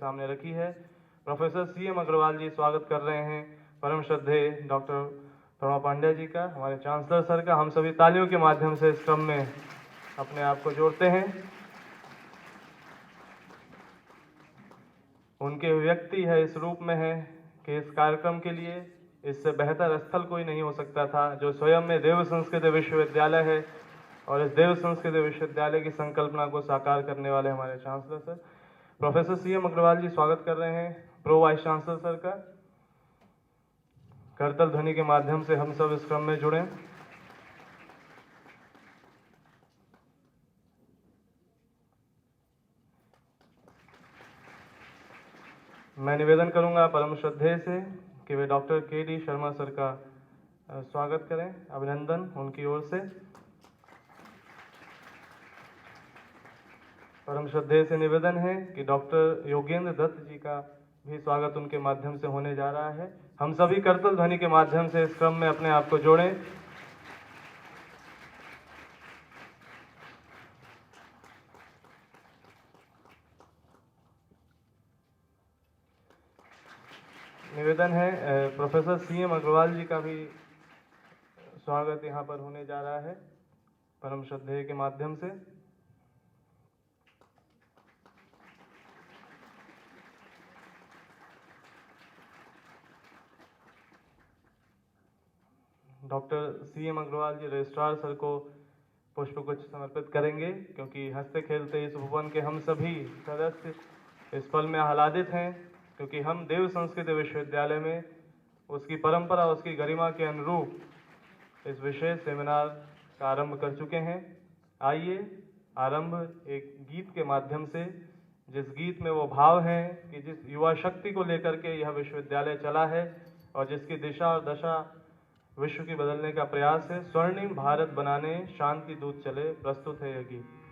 सामने रखी है। प्रोफेसर CM अग्रवाल जी स्वागत कर रहे हैं परम श्रद्धेय डॉक्टर प्रणव पांड्या जी का, हमारे चांसलर सर का। हम सभी तालियों के माध्यम से इस क्रम में अपने आप को जोड़ते हैं। उनकी व्यक्ति है इस रूप में है कि इस कार्यक्रम के लिए इससे बेहतर स्थल कोई नहीं हो सकता था, जो स्वयं में देव संस्कृत विश्वविद्यालय है और इस देव संस्कृत विश्वविद्यालय की संकल्पना को साकार करने वाले हमारे chancellor sir. Professor CM Agarwal ji स्वागत कर रहे हैं प्रो वाइस चांसलर सर का। करतल ध्वनि के माध्यम से हम सब इस क्रम में जुड़े। मैं निवेदन करूंगा परम श्रद्धेय से कि वे डॉक्टर KD शर्मा सर का स्वागत करें। अभिनंदन उनकी ओर से। परम श्रद्धेय से निवेदन है कि डॉक्टर योगेंद्र दत्त जी का भी स्वागत उनके माध्यम से होने जा रहा है। हम सभी करतल ध्वनि के माध्यम से इस क्रम में अपने आप को जोड़ें। निवेदन है प्रोफेसर CM अग्रवाल जी का भी स्वागत यहाँ पर होने जा रहा है परम श्रद्धेय के माध्यम से। डॉक्टर CM अग्रवाल जी रजिस्ट्रार सर को पुष्पगुच्छ समर्पित करेंगे, क्योंकि हंसते खेलते इस भुवन के हम सभी सदस्य इस पल में आह्लादित हैं, क्योंकि हम देव संस्कृत विश्वविद्यालय में उसकी परंपरा, उसकी गरिमा के अनुरूप इस विशेष सेमिनार का आरंभ कर चुके हैं। आइए आरंभ एक गीत के माध्यम से, जिस गीत में वो भाव है कि जिस युवा शक्ति को लेकर के यह विश्वविद्यालय चला है और जिसकी दिशा और दशा विश्व की बदलने का प्रयास है। स्वर्णिम भारत बनाने शांति दूत चले, प्रस्तुत है यह गीत।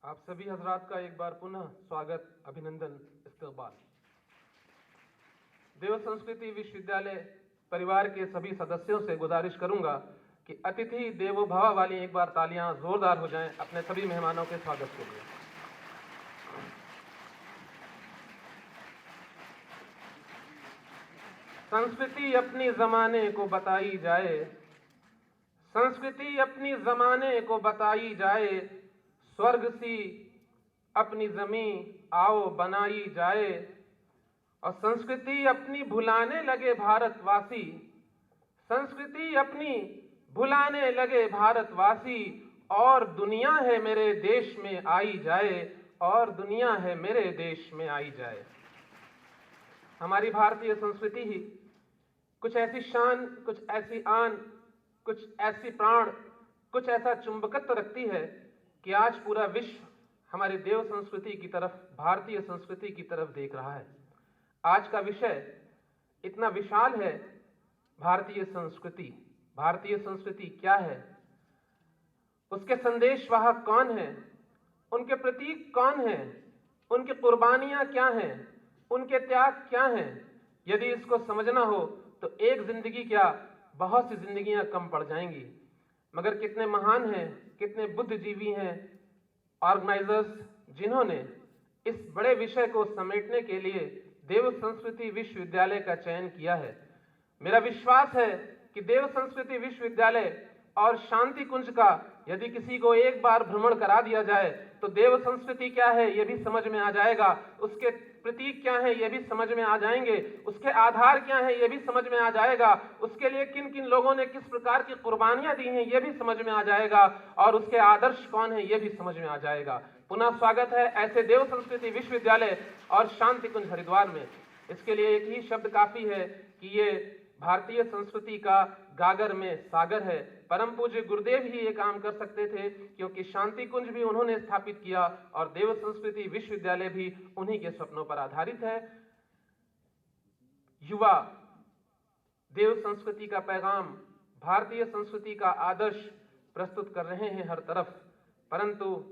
आप सभी हजरात का एक बार पुनः स्वागत, अभिनंदन, इस्तकबाल। देव संस्कृति विश्वविद्यालय परिवार के सभी सदस्यों से गुजारिश करूंगा कि अतिथि देवो भव वाली एक बार तालियां जोरदार हो जाएं अपने सभी मेहमानों के स्वागत के लिए। संस्कृति अपनी जमाने को बताई जाए, संस्कृति अपनी जमाने को बताई जाए, स्वर्ग सी अपनी जमीन आओ बनाई जाए। और संस्कृति अपनी भुलाने लगे भारतवासी, संस्कृति अपनी भुलाने लगे भारतवासी, और दुनिया है मेरे देश में आई जाए, और दुनिया है मेरे देश में आई जाए। हमारी भारतीय संस्कृति ही कुछ ऐसी शान, कुछ ऐसी आन, कुछ ऐसी प्राण, कुछ ऐसा चुंबकत्व रखती है कि आज पूरा विश्व हमारी देव संस्कृति की तरफ, भारतीय संस्कृति की तरफ देख रहा है। आज का विषय इतना विशाल है, भारतीय संस्कृति। भारतीय संस्कृति क्या है, उसके संदेशवाहक कौन है, उनके प्रतीक कौन है, उनकी कुर्बानियां क्या हैं, उनके त्याग क्या हैं। यदि इसको समझना हो तो एक जिंदगी क्या, बहुत सी जिंदगियां कम पड़ जाएंगी। मगर कितने महान हैं, कितने बुद्धिजीवी हैं ऑर्गेनाइजर्स, जिन्होंने इस बड़े विषय को समेटने के लिए देव संस्कृति विश्वविद्यालय का चयन किया है। मेरा विश्वास है कि देव संस्कृति विश्वविद्यालय और शांति कुंज का यदि किसी को एक बार भ्रमण करा दिया जाए तो देव संस्कृति क्या है यह भी समझ में आ जाएगा, उसके प्रतीक क्या है ये भी समझ में आ जाएंगे, उसके आधार क्या है ये भी समझ में आ जाएगा, उसके लिए किन किन लोगों ने किस प्रकार की कुर्बानियां दी हैं ये भी समझ में आ जाएगा, और उसके आदर्श कौन है ये भी समझ में आ जाएगा। पुनः स्वागत है ऐसे देव संस्कृति विश्वविद्यालय और शांति कुंज हरिद्वार में। इसके लिए एक ही शब्द काफी है कि ये भारतीय संस्कृति का गागर में सागर है। परम पूज्य गुरुदेव ही ये काम कर सकते थे, क्योंकि शांति कुंज भी उन्होंने स्थापित किया और देव संस्कृति विश्वविद्यालय भी उन्हीं के स्वप्नों पर आधारित है। युवा देव संस्कृति का पैगाम, भारतीय संस्कृति का आदर्श प्रस्तुत कर रहे हैं हर तरफ, परंतु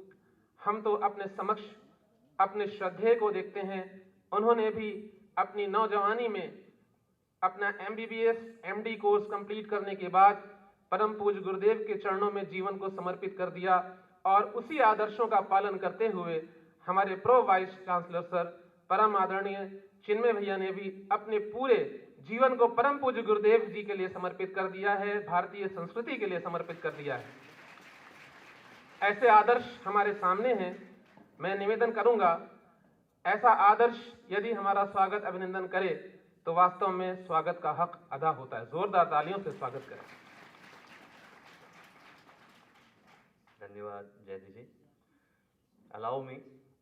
हम तो अपने समक्ष अपने श्रद्धेय को देखते हैं। उन्होंने भी अपनी नौजवानी में अपना MBBS MD कोर्स कंप्लीट करने के बाद परम पूज्य गुरुदेव के चरणों में जीवन को समर्पित कर दिया, और उसी आदर्शों का पालन करते हुए हमारे प्रो वाइस चांसलर सर परम आदरणीय चिन्मय भैया ने भी अपने पूरे जीवन को परम पूज्य गुरुदेव जी के लिए समर्पित कर दिया है, भारतीय संस्कृति के लिए समर्पित कर दिया है। ऐसे आदर्श हमारे सामने हैं। मैं निवेदन करूंगा, ऐसा आदर्श यदि हमारा स्वागत अभिनंदन करे तो वास्तव में स्वागत का हक अदा होता है। जोरदार तालियों से स्वागत करें। धन्यवाद जयदी जी। Allow me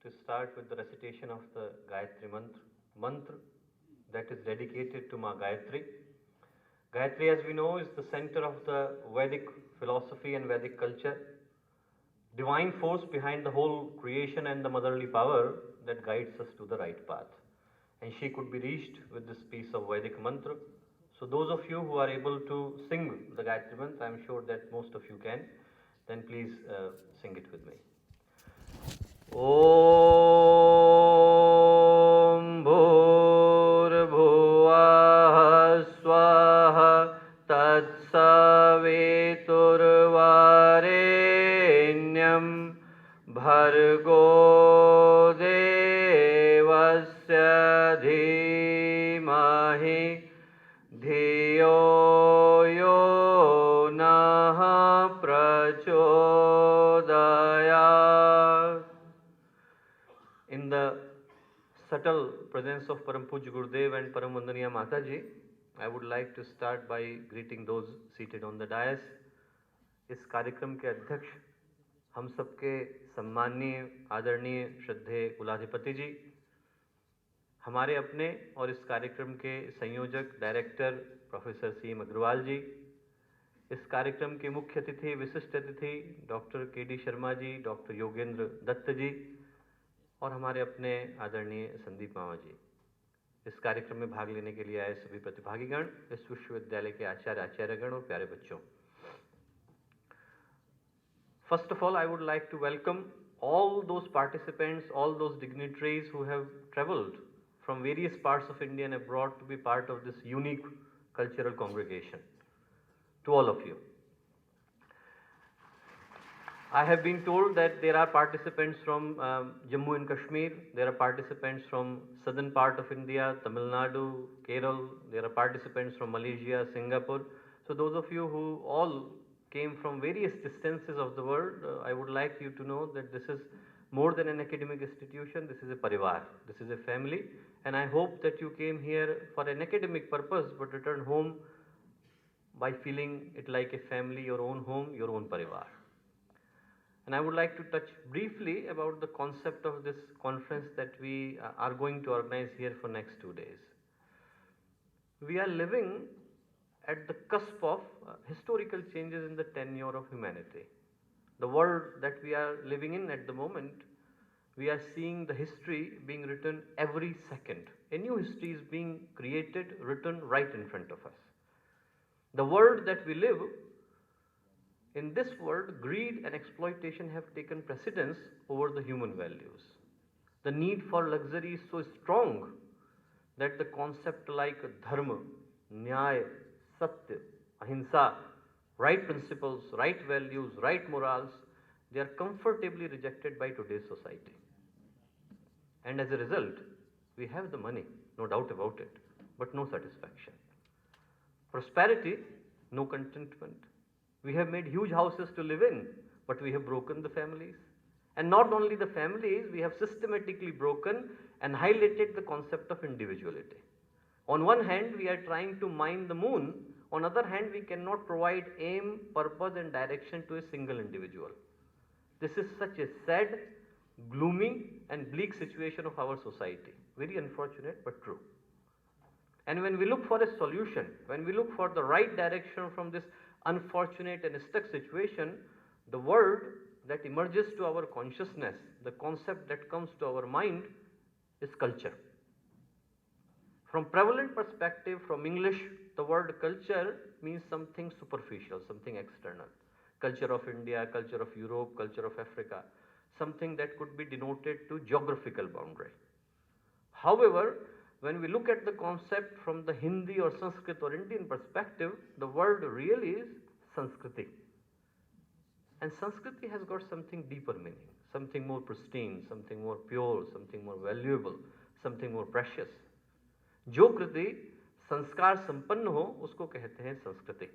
to start with the recitation of the Gayatri mantra that is dedicated to Ma Gayatri. Gayatri, as we know, is the center of the Vedic philosophy and Vedic culture, divine force behind the whole creation and the motherly power that guides us to the right path. And she could be reached with this piece of Vedic mantra. So those of you who are able to sing the Gayatri mantra, I am sure that most of you can, then please sing it with me. Om Bhurbhuvah Swaha Tatsaviturvarenyam Bhargo Devasya Dhimahi Dhiyo Yo Nah Prachodayat. In the subtle presence of Param Pujya Gurudev and Param Vandaniya Mataji, I would like to start by greeting those seated on the dais. इस कार्यक्रम के अध्यक्ष हम सबके सम्माननीय आदरणीय श्रद्धेय कुलाधिपति जी, हमारे अपने और इस कार्यक्रम के संयोजक डायरेक्टर प्रोफेसर CM अग्रवाल जी, इस कार्यक्रम के मुख्य अतिथि विशिष्ट अतिथि doctor KD Sharma ji, doctor Yogendra Dutt जी और हमारे अपने आदरणीय संदीप मामा जी, इस कार्यक्रम में भाग लेने के लिए आए सभी प्रतिभागीगण, इस विश्वविद्यालय के आचार्य आचार्यगण और प्यारे बच्चों। First of all, I would like to welcome all those participants, all those dignitaries who have traveled from various parts of India and abroad to be part of this unique cultural congregation. To all of you. I have been told that there are participants from Jammu and Kashmir, there are participants from southern part of India, Tamil Nadu, Kerala, there are participants from Malaysia, Singapore. So those of you who all came from various distances of the world, I would like you to know that this is more than an academic institution, this is a parivar, this is a family, and I hope that you came here for an academic purpose but return home by feeling it like a family, your own home, your own parivar. And I would like to touch briefly about the concept of this conference that we are going to organize here for next 2 days. We are living at the cusp of historical changes in the tenure of humanity. The world that we are living in at the moment, we are seeing the history being written every second. A new history is being created, written right in front of us. The world that we live, in this world, greed and exploitation have taken precedence over the human values. The need for luxury is so strong that the concept like dharma, nyaya, satya, ahimsa, right principles, right values, right morals, they are comfortably rejected by today's society. And as a result, we have the money, no doubt about it, but no satisfaction. Prosperity, no contentment. We have made huge houses to live in, but we have broken the families. And not only the families, we have systematically broken and highlighted the concept of individuality. On one hand, we are trying to mine the moon. On the other hand, we cannot provide aim, purpose and direction to a single individual. This is such a sad, gloomy and bleak situation of our society. Very unfortunate, but true. And when we look for a solution, when we look for the right direction from this unfortunate and stuck situation, the word that emerges to our consciousness, the concept that comes to our mind is culture. From prevalent perspective, from English, the word culture means something superficial, something external. Culture of India, culture of Europe, culture of Africa, something that could be denoted to geographical boundary. However, when we look at the concept from the Hindi or Sanskrit or Indian perspective, the word really is Sanskriti. And Sanskriti has got something deeper meaning, something more pristine, something more pure, something more valuable, something more precious. जो कृति संस्कार संपन्न हो उसको कहते हैं संस्कृति,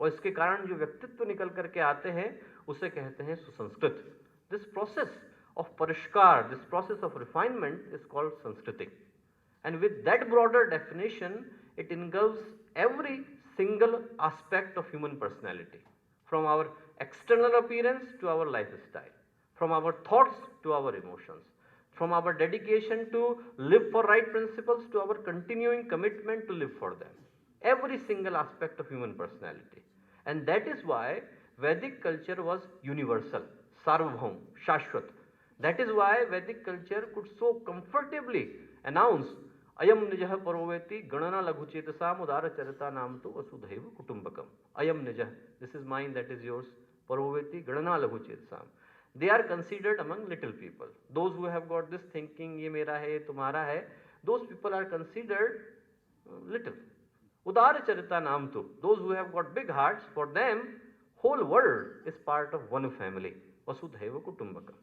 और इसके कारण जो व्यक्तित्व निकल करके आते हैं उसे कहते हैं सुसंस्कृत. This process of परिष्कार, this process of refinement is called Sanskriti. And with that broader definition, it engulfs every single aspect of human personality, from our external appearance to our lifestyle, from our thoughts to our emotions, from our dedication to live for right principles to our continuing commitment to live for them. Every single aspect of human personality. And that is why Vedic culture was universal, Sarvabhaum, Shashwat. That is why Vedic culture could so comfortably announce Ayam Nijah Paroveti Ganana Laghuchetasam Udara Charita Namtu Vasudhaiva Kutumbakam. Ayam Nijah, this is mine, that is yours. Paroveti Ganana Laghuchetasam. They are considered among little people. Those who have got this thinking, ye mera hai, tumhara hai, those people are considered little. Udara Charita Namtu, those who have got big hearts, for them, whole world is part of one family. Vasudhaiva Kutumbakam.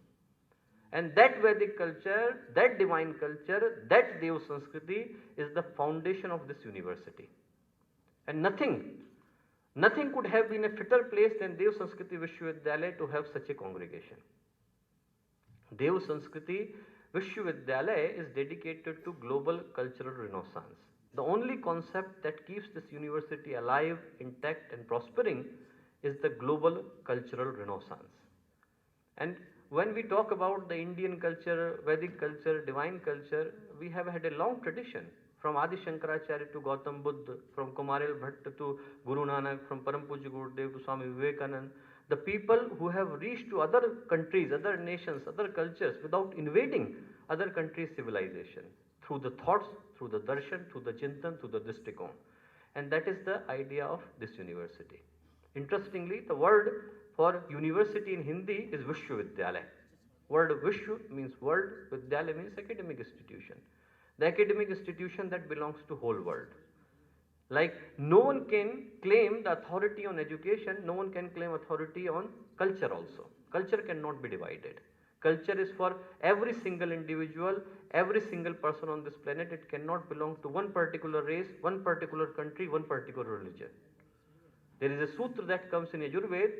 And that Vedic culture, that divine culture, that Dev Sanskriti is the foundation of this university. And nothing could have been a fitter place than Dev Sanskriti Vishwavidyalaya to have such a congregation. Dev Sanskriti Vishwavidyalaya is dedicated to global cultural renaissance. The only concept that keeps this university alive, intact and prospering is the global cultural renaissance. And when we talk about the Indian culture, Vedic culture, divine culture, we have had a long tradition. From Adi Shankaracharya to Gautam Buddha, from Kumaril Bhatta to Guru Nanak, from Param Pujya Gurudev to Swami Vivekananda, the people who have reached to other countries, other nations, other cultures without invading other countries' civilization, through the thoughts, through the darshan, through the chintan, through the dristikon. And that is the idea of this university. Interestingly, the word for university in Hindi is Vishwavidyalaya. Word Vishwa means world, Vidyalaya means academic institution. The academic institution that belongs to whole world. Like no one can claim the authority on education, no one can claim authority on culture also. Culture cannot be divided. Culture is for every single individual, every single person on this planet. It cannot belong to one particular race, one particular country, one particular religion. There is a sutra that comes in Yajurved,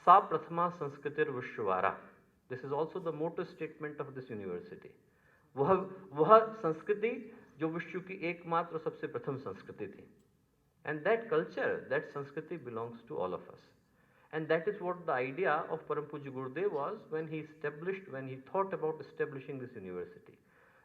Sa Prathama Sanskritir Vishwara. This is also the motto statement of this university. वह संस्कृति जो विश्व की एकमात्र और सबसे प्रथम संस्कृति थी. And that culture, that Sanskriti belongs to all of us. And that is what the idea of Param Pujya Gurudev was when he thought about establishing this university.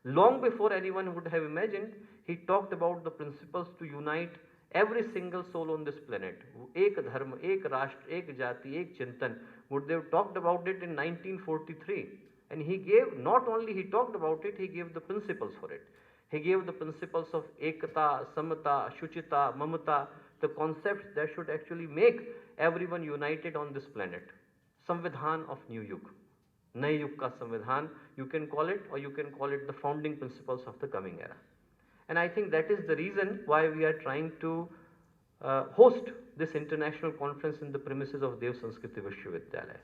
Long before anyone would have imagined, he talked about the principles to unite every single soul on this planet. Ek dharma, ek rashtra, ek jati, ek chintan. Gurudev talked about it in 1943. And he gave, not only he talked about it, he gave the principles for it. He gave the principles of ekata, samata, shuchita, mamata, the concepts that should actually make everyone united on this planet. Samvidhan of New Yug. Naye Yug ka Samvidhan, you can call it, or you can call it the founding principles of the coming era. And I think that is the reason why we are trying to host this international conference in the premises of Dev Sanskriti Vishwavidyalaya.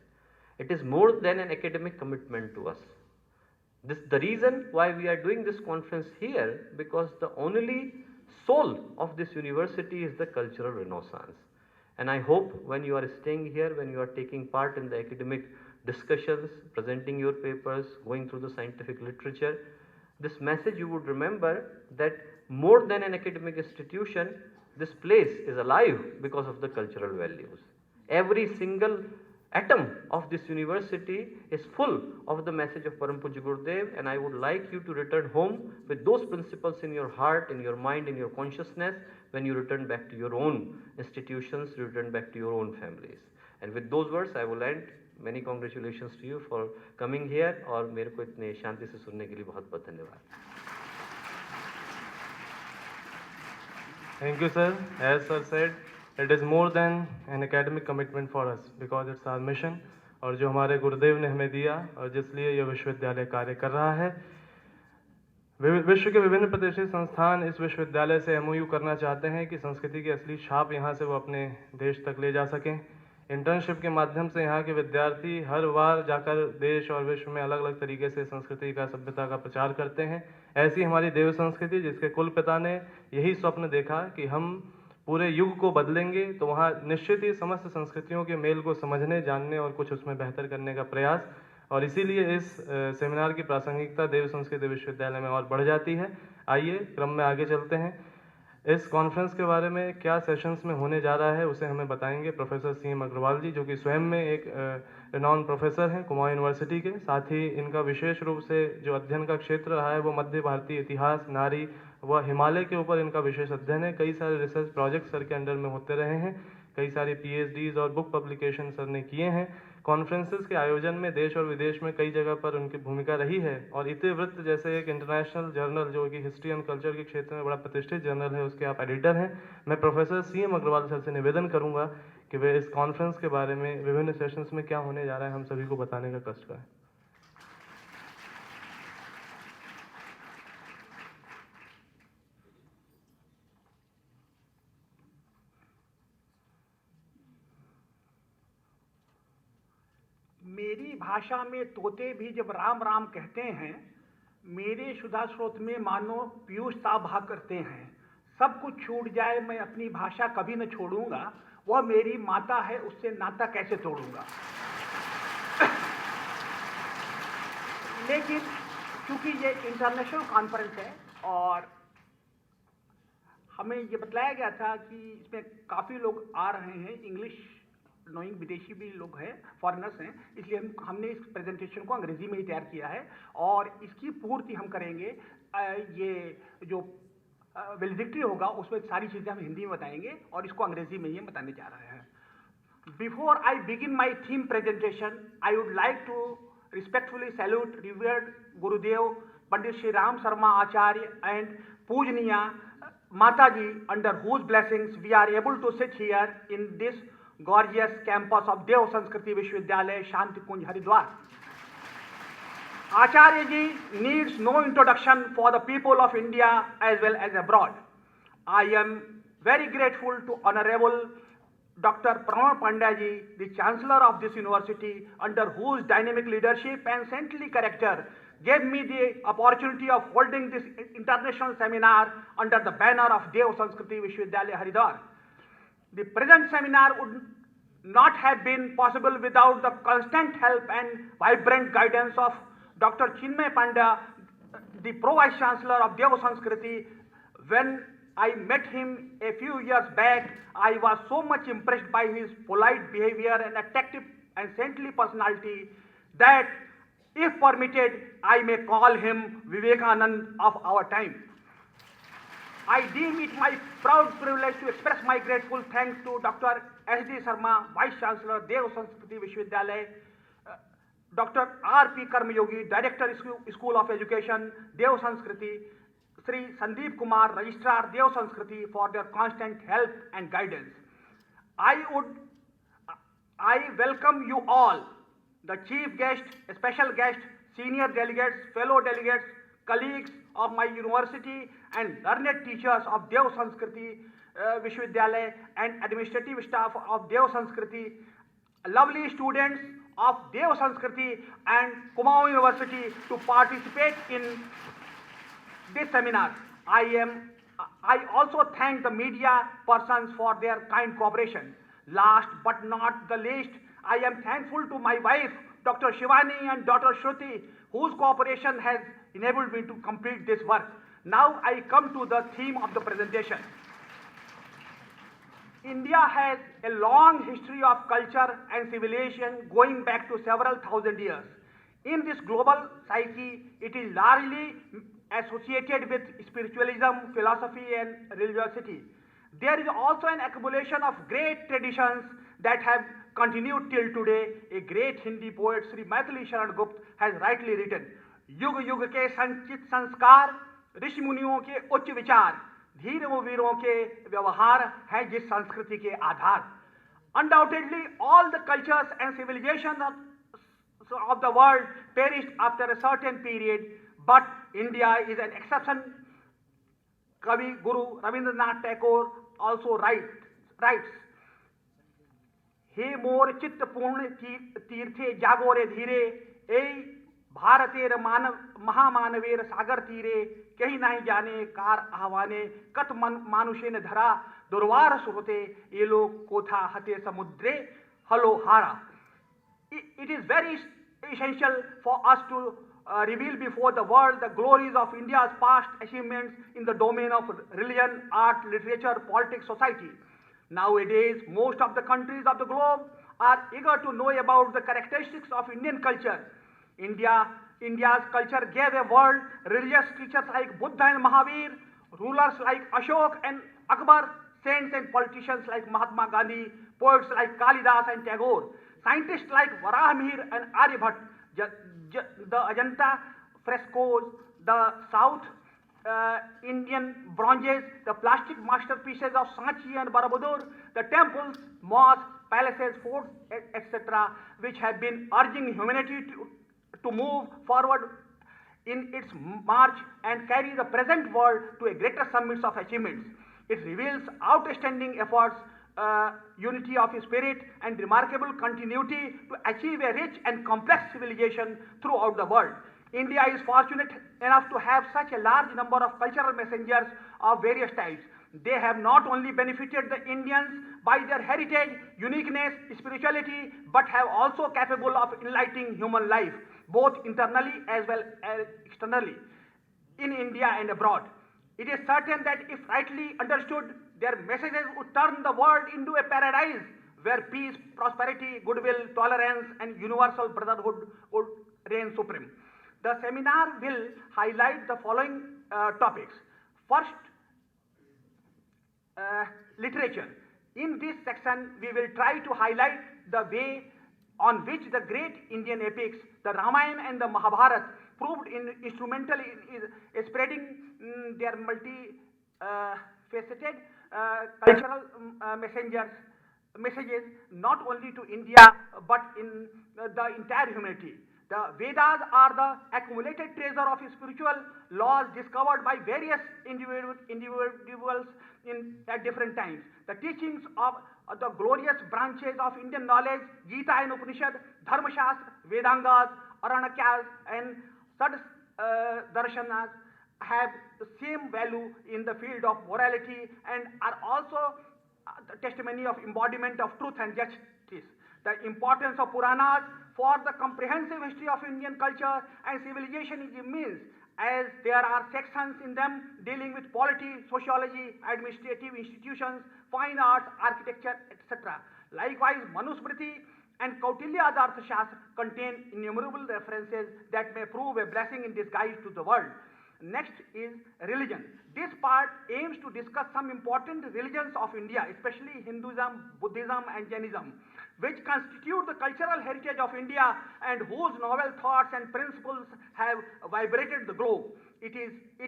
It is more than an academic commitment to us. The reason why we are doing this conference here, because the only soul of this university is the cultural renaissance. And I hope when you are staying here, when you are taking part in the academic discussions, presenting your papers, going through the scientific literature, this message you would remember that more than an academic institution, this place is alive because of the cultural values. Every single atom of this university is full of the message of Param Pujya Gurudev, and I would like you to return home with those principles in your heart, in your mind, in your consciousness when you return back to your own institutions, return back to your own families. And with those words I will end. Many congratulations to you for coming here, और मेरे को इतने शांति से सुनने के लिए बहुत बहुत धन्यवाद. Thank you, sir. As sir said, it is more than an academic commitment for us because it's our mission. और जो हमारे गुरुदेव ने हमें दिया और जिसलिए यह विश्वविद्यालय कार्य कर रहा है, विश्व के विभिन्न प्रतिष्ठित संस्थान इस विश्वविद्यालय से MOU करना चाहते हैं कि संस्कृति की असली छाप यहाँ से वो अपने देश तक ले जा सकें. इंटर्नशिप के माध्यम से यहाँ के विद्यार्थी हर बार जाकर देश और विश्व में अलग अलग तरीके से संस्कृति का, सभ्यता का प्रचार करते हैं. ऐसी हमारी देव संस्कृति, जिसके कुल पिता ने यही स्वप्न देखा कि हम पूरे युग को बदलेंगे, तो वहाँ निश्चित ही समस्त संस्कृतियों के मेल को समझने, जानने और कुछ उसमें बेहतर करने का प्रयास, और इसीलिए इस सेमिनार की प्रासंगिकता देव संस्कृति विश्वविद्यालय में और बढ़ जाती है. आइए क्रम में आगे चलते हैं. इस कॉन्फ्रेंस के बारे में क्या सेशंस में होने जा रहा है उसे हमें बताएंगे प्रोफेसर CM अग्रवाल जी, जो कि स्वयं में एक रिनाउंड प्रोफेसर हैं कुमाऊं यूनिवर्सिटी के. साथ ही इनका विशेष रूप से जो अध्ययन का क्षेत्र रहा है वो मध्य भारतीय इतिहास, नारी व हिमालय के ऊपर इनका विशेष अध्ययन है. कई सारे रिसर्च प्रोजेक्ट सर के अंडर में होते रहे हैं, कई सारी PhDs और बुक पब्लिकेशन सर ने किए हैं. कॉन्फ्रेंसेस के आयोजन में देश और विदेश में कई जगह पर उनकी भूमिका रही है, और इतिवृत्त जैसे एक इंटरनेशनल जर्नल जो कि हिस्ट्री एंड कल्चर के क्षेत्र में बड़ा प्रतिष्ठित जर्नल है, उसके आप एडिटर हैं. मैं प्रोफेसर CM अग्रवाल सर से निवेदन करूंगा कि वे इस कॉन्फ्रेंस के बारे में, विभिन्न सेशंस में क्या होने जा रहा है, हम सभी को बताने का कष्ट करें. मेरी भाषा में तोते भी जब राम राम कहते हैं, मेरे सुधा स्रोत में मानो पीयूष ताभा करते हैं. सब कुछ छूट जाए मैं अपनी भाषा कभी न छोड़ूंगा, वह मेरी माता है उससे नाता कैसे तोड़ूंगा. लेकिन क्योंकि ये इंटरनेशनल कॉन्फ्रेंस है और हमें ये बतलाया गया था कि इसमें काफ़ी लोग आ रहे हैं, इंग्लिश नोइंग विदेशी भी लोग हैं, फॉरेनर्स हैं, इसलिए हमने इस प्रेजेंटेशन को अंग्रेजी में ही तैयार किया है और इसकी पूर्ति हम करेंगे. ये जो वेलिडिक्टी होगा उसमें सारी चीज़ें हम हिंदी में बताएंगे और इसको अंग्रेजी में ही बताने जा रहे हैं. Before I begin my theme presentation, I would like to respectfully salute revered Gurudev Pandit Shri Ram Sharma Acharya and पूजनीय Mataji, under whose blessings we are able to sit here in this gorgeous campus of Dev Sanskriti Vishwavidyalaya, Shanti Kunj, Haridwar. Acharya ji needs no introduction for the people of India as well as abroad. I am very grateful to Honorable Dr. Pranab Pandya ji, the Chancellor of this university, under whose dynamic leadership and saintly character gave me the opportunity of holding this international seminar under the banner of Dev Sanskriti Vishwavidyalaya Haridwar. The present seminar would not have been possible without the constant help and vibrant guidance of Dr. Chinmay Pandya, the Pro-Vice Chancellor of Dev Sanskriti. When I met him a few years back, I was so much impressed by his polite behavior and attractive and saintly personality that, if permitted, I may call him Vivekanand of our time. I deem it my proud privilege to express my grateful thanks to Dr. S.D. Sharma, Vice Chancellor, Dev Sanskriti Vishwavidyalaya, Dr. R.P. Karmayogi, Director, School of Education, Dev Sanskriti, Sri Sandeep Kumar, Registrar, Dev Sanskriti, for their constant help and guidance. I welcome you all, the chief guest, special guest, senior delegates, fellow delegates, colleagues of my university and learned teachers of Dev Sanskriti Vishwavidyalaya and administrative staff of Dev Sanskriti, lovely students of Dev Sanskriti and Kumaon University to participate in this seminar. I also thank the media persons for their kind cooperation. Last but not the least, I am thankful to my wife, Dr. Shivani, and daughter Shruti, whose cooperation has enabled me to complete this work. Now I come to the theme of the presentation. India has a long history of culture and civilization going back to several thousand years. In this global psyche, it is largely associated with spiritualism, philosophy, and religiosity. There is also an accumulation of great traditions that have continued till today. A great Hindi poet, Sri Maithili Sharan Gupta, has rightly written, युग युग के संचित संस्कार, ऋषि मुनियों के उच्च विचार, धीरों वीरों के व्यवहार हैं जिस संस्कृति के आधार. Undoubtedly, all the cultures and civilizations of the world perished after a certain period, but India is an exception. Kavi Guru Rabindranath Tagore also writes, हे मोर चित्त पूर्ण तीर्थे जागोरे धीरे, ए भारतेर महामानवेर सागर तीरे, कहीं नहीं जाने कार आह्वाने, कत मानुषे ने धरा, दुर्वार सुरते, ये लोग कोथा हते समुद्रे हलो हारा. It is very essential for us to reveal before the world the glories of India's past achievements in the domain of religion, art, literature, politics, society. Nowadays, most of the countries of the globe are eager to know about the characteristics of Indian culture. India's culture gave a world religious teachers like Buddha and Mahavir, rulers like Ashok and Akbar, saints and politicians like Mahatma Gandhi, poets like Kalidas and Tagore, scientists like Varahamihir and Aryabhat, the Ajanta frescoes, the South Indian bronzes, the plastic masterpieces of Sanchi and Borobudur, the temples, mosques, palaces, forts, etc., which have been urging humanity to move forward in its march and carry the present world to a greater summits of achievements. It reveals outstanding efforts, unity of spirit, and remarkable continuity to achieve a rich and complex civilization throughout the world. India is fortunate enough to have such a large number of cultural messengers of various types. They have not only benefited the Indians by their heritage, uniqueness, spirituality, but have also capable of enlightening human life, both internally as well as externally, in India and abroad. It is certain that if rightly understood, their messages would turn the world into a paradise where peace, prosperity, goodwill, tolerance, and universal brotherhood would reign supreme. The seminar will highlight the following topics. First, literature. In this section, we will try to highlight the way on which the great Indian epics, the Ramayana and the Mahabharata, proved instrumental in spreading their multi-faceted cultural messages not only to India but in the entire humanity. The Vedas are the accumulated treasure of spiritual laws discovered by various individuals at different times. The teachings of the glorious branches of Indian knowledge, Gita and Upanishad, Dharma Shastra, Vedangas, Aranyakas and Sad Darshanas have the same value in the field of morality and are also the testimony of embodiment of truth and justice. The importance of Puranas for the comprehensive history of Indian culture and civilization is immense, as there are sections in them dealing with polity, sociology, administrative institutions, fine arts, architecture, etc. Likewise, Manusmriti and Kautilya's Arthashastra contain innumerable references that may prove a blessing in disguise to the world. Next is religion. This part aims to discuss some important religions of India, especially Hinduism, Buddhism and Jainism, which constitute the cultural heritage of India and whose novel thoughts and principles have vibrated the globe. It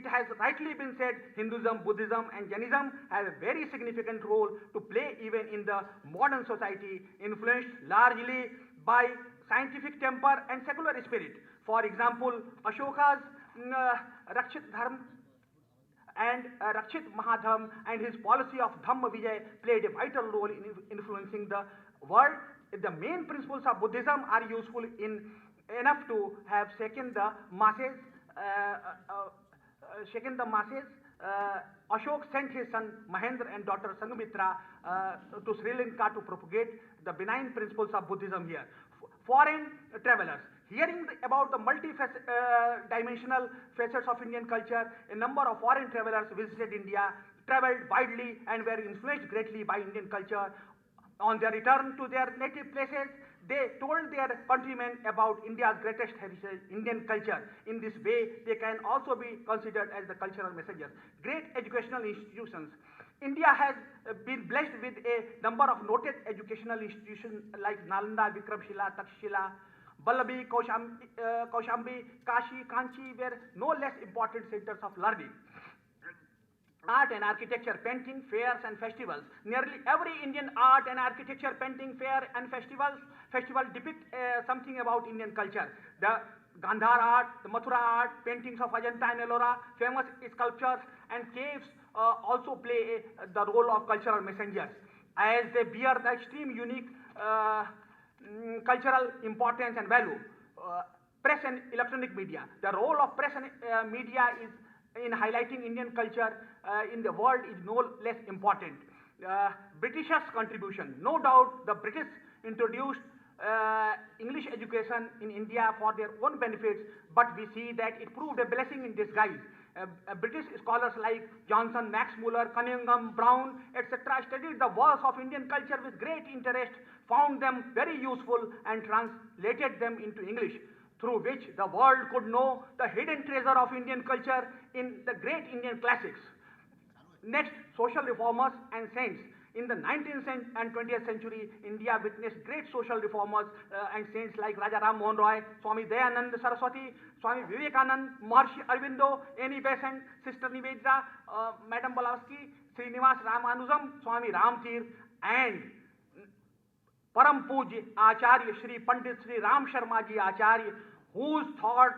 has rightly been said, Hinduism, Buddhism and Jainism have a very significant role to play even in the modern society, influenced largely by scientific temper and secular spirit. For example, Ashoka's Rakshit Dharma and Rakshit Mahadharma and his policy of Dhamma Vijay played a vital role in influencing the world. The main principles of Buddhism are useful enough to have shaken the masses. Ashok sent his son Mahendra and daughter Sanghamitra to Sri Lanka to propagate the benign principles of Buddhism here. Foreign travelers, hearing about the multi-dimensional facets of Indian culture, a number of foreign travelers visited India, traveled widely and were influenced greatly by Indian culture. On their return to their native places, they told their countrymen about India's greatest heritage, Indian culture. In this way, they can also be considered as the cultural messengers. Great educational institutions. India has been blessed with a number of noted educational institutions like Nalanda, Vikramshila, Takshila, Vallabhi, Kaushambi, Kashi, Kanchi were no less important centers of learning. Art and architecture, painting, fairs and festivals. Nearly every Indian art and architecture, painting, fair and festival depict something about Indian culture. The Gandhar art, the Mathura art, paintings of Ajanta and Ellora, famous sculptures and caves also play the role of cultural messengers, as they bear the extreme unique cultural importance and value. Press and electronic media. The role of press and media is in highlighting Indian culture in the world is no less important. Britishers' contribution. No doubt the British introduced English education in India for their own benefits, but we see that it proved a blessing in disguise. British scholars like Johnson, Max Muller, Cunningham, Brown, etc. studied the works of Indian culture with great interest, found them very useful and translated them into English, through which the world could know the hidden treasure of Indian culture in the great Indian classics. Next, social reformers and saints. In the 19th and 20th century, India witnessed great social reformers and saints like Raja Ram Mohan Roy, Swami Dayanand Saraswati, Swami Vivekanand, Maharishi Aurobindo, Annie Besant, Sister Nivedita, Madam Blavatsky, Srinivas Ramanujam, Swami Ramtir, and Param Puj Acharya Shri Pandit Shri Ram Sharma Ji Acharya, whose thought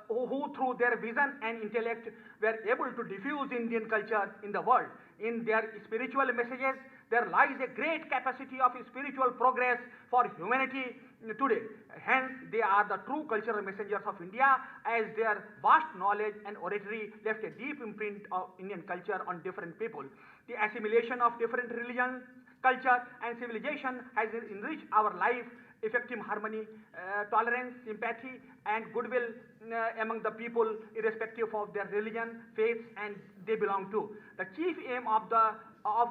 who through their vision and intellect were able to diffuse Indian culture in the world. In their spiritual messages, there lies a great capacity of spiritual progress for humanity today. Hence, they are the true cultural messengers of India, as their vast knowledge and oratory left a deep imprint of Indian culture on different people. The assimilation of different religions, culture and civilization has enriched our life. Effective harmony, tolerance, sympathy and goodwill among the people, irrespective of their religion, faiths and they belong to. The chief aim of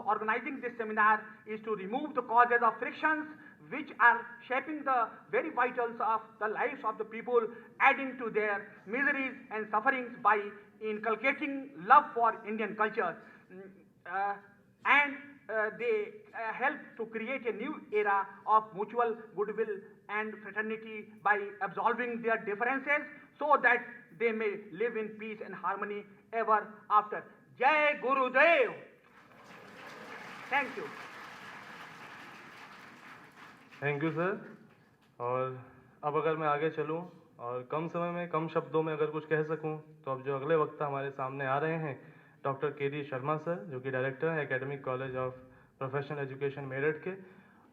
organizing this seminar is to remove the causes of frictions which are shaping the very vitals of the lives of the people, adding to their miseries and sufferings by inculcating love for Indian culture. They help to create a new era of mutual goodwill and fraternity by absolving their differences, so that they may live in peace and harmony ever after. Jai Gurudev. Thank you. Thank you sir. और अब अगर मैं आगे चलूं और कम समय में कम शब्दों में अगर कुछ कह सकूं, तो अब जो अगले वक्ता हमारे सामने आ रहे हैं, डॉक्टर के.डी. शर्मा सर, जो कि डायरेक्टर हैं academic college of professional education Meerut के।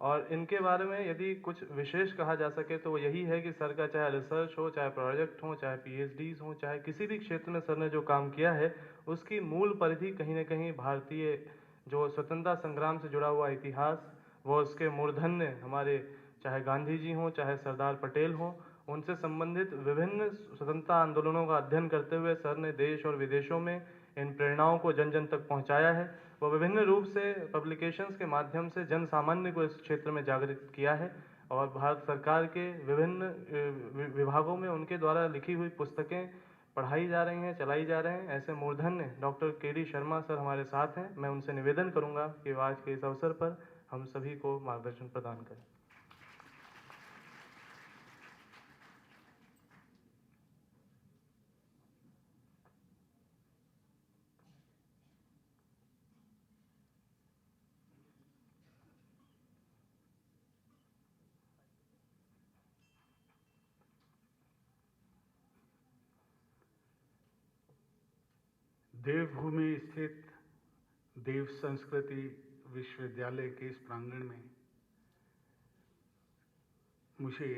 और इनके बारे में यदि कुछ विशेष कहा जा सके तो वो यही है कि सर का चाहे रिसर्च हो, चाहे प्रोजेक्ट हो, चाहे पीएचडीज हो, चाहे किसी भी क्षेत्र में सर ने जो काम किया है, उसकी मूल परिधि कहीं न कहीं भारतीय जो स्वतंत्रता संग्राम से जुड़ा हुआ इतिहास, वो उसके मूर्धन्य हमारे चाहे गांधी जी हों, चाहे सरदार पटेल हों, उनसे संबंधित विभिन्न स्वतंत्रता आंदोलनों का अध्ययन करते हुए सर ने देश और विदेशों में इन प्रेरणाओं को जन जन तक पहुंचाया है। वो विभिन्न रूप से पब्लिकेशंस के माध्यम से जन सामान्य को इस क्षेत्र में जागृत किया है और भारत सरकार के विभिन्न विभागों में उनके द्वारा लिखी हुई पुस्तकें पढ़ाई जा रही हैं, चलाई जा रहे हैं। ऐसे मूर्धन्य डॉक्टर के.डी. शर्मा सर हमारे साथ हैं। मैं उनसे निवेदन करूंगा कि वो आज के इस अवसर पर हम सभी को मार्गदर्शन प्रदान करें। देवभूमि स्थित देव संस्कृति विश्वविद्यालय के इस प्रांगण में मुझे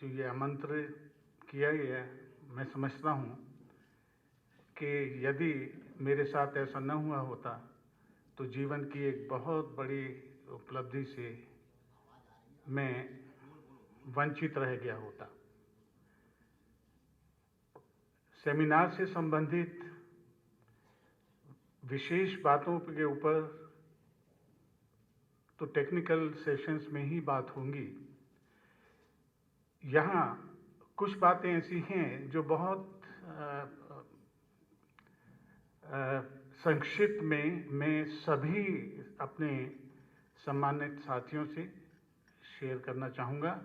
जो ये आमंत्रित किया गया, मैं समझता हूँ कि यदि मेरे साथ ऐसा न हुआ होता तो जीवन की एक बहुत बड़ी उपलब्धि से मैं वंचित रह गया होता। सेमिनार से संबंधित विशेष बातों के ऊपर तो टेक्निकल सेशंस में ही बात होंगी। यहाँ कुछ बातें ऐसी हैं जो बहुत संक्षिप्त में मैं सभी अपने सम्मानित साथियों से शेयर करना चाहूँगा।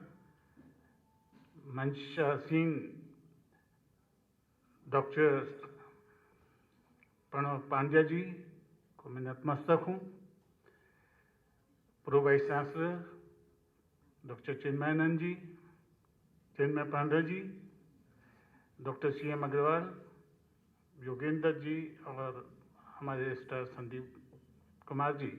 मंचासीन डॉक्टर प्रणव पांड्या जी को मैं नतमस्तक हूँ। Pro vice chancellor doctor Chinmayanand ji, Chinmay Pandey ji, doctor CM. Agarwal, Yogendra ji और हमारे रजिस्ट्रार संदीप कुमार जी,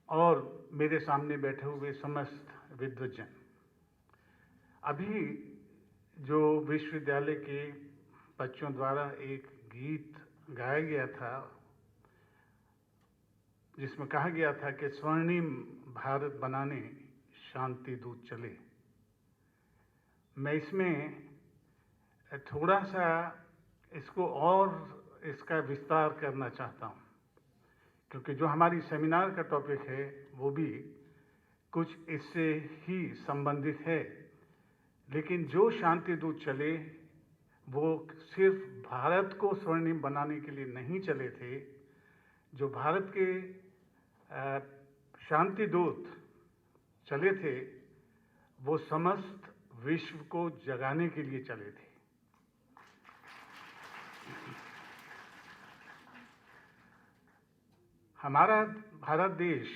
और मेरे सामने बैठे हुए समस्त विद्वज्जन। अभी जो विश्वविद्यालय के बच्चों द्वारा एक गीत गाया गया था जिसमें कहा गया था कि स्वर्णिम भारत बनाने शांति दूत चले, मैं इसमें थोड़ा सा इसको और इसका विस्तार करना चाहता हूँ, क्योंकि जो हमारी सेमिनार का टॉपिक है वो भी कुछ इससे ही संबंधित है। लेकिन जो शांति दूत चले वो सिर्फ भारत को स्वर्णिम बनाने के लिए नहीं चले थे। जो भारत के शांति दूत चले थे वो समस्त विश्व को जगाने के लिए चले थे। हमारा भारत देश,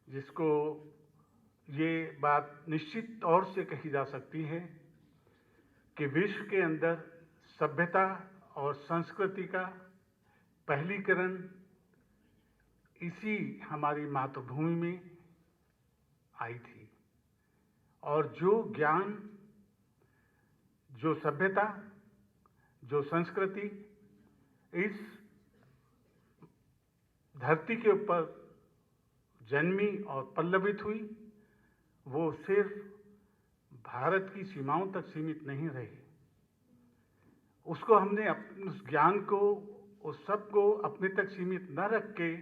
जिसको ये बात निश्चित तौर से कही जा सकती है कि विश्व के अंदर सभ्यता और संस्कृति का पहलीकरण इसी हमारी मातृभूमि में आई थी, और जो ज्ञान, जो सभ्यता, जो संस्कृति इस धरती के ऊपर जन्मी और पल्लवित हुई, वो सिर्फ भारत की सीमाओं तक सीमित नहीं रही। उसको हमने उस ज्ञान को, उस सब को अपने तक सीमित न रख के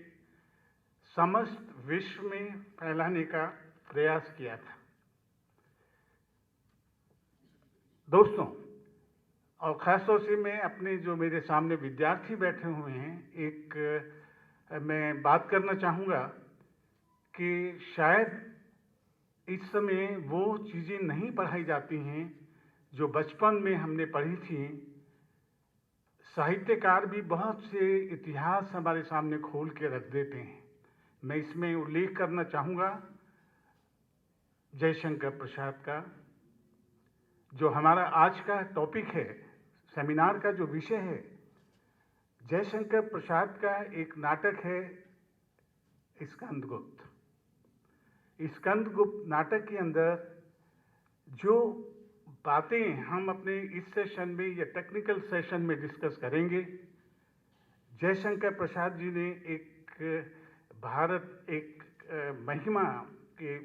समस्त विश्व में फैलाने का प्रयास किया था। दोस्तों, और ख़ासतौर से मैं अपने जो मेरे सामने विद्यार्थी बैठे हुए हैं, मैं बात करना चाहूँगा कि शायद इस समय वो चीज़ें नहीं पढ़ाई जाती हैं जो बचपन में हमने पढ़ी थी। साहित्यकार भी बहुत से इतिहास हमारे सामने खोल के रख देते हैं। मैं इसमें उल्लेख करना चाहूँगा जयशंकर प्रसाद का। जो हमारा आज का टॉपिक है, सेमिनार का जो विषय है, जयशंकर प्रसाद का एक नाटक है स्कंदगुप्त। स्कंदगुप्त नाटक के अंदर जो बातें हम अपने इस सेशन में या टेक्निकल सेशन में डिस्कस करेंगे, जयशंकर प्रसाद जी ने एक महिमा के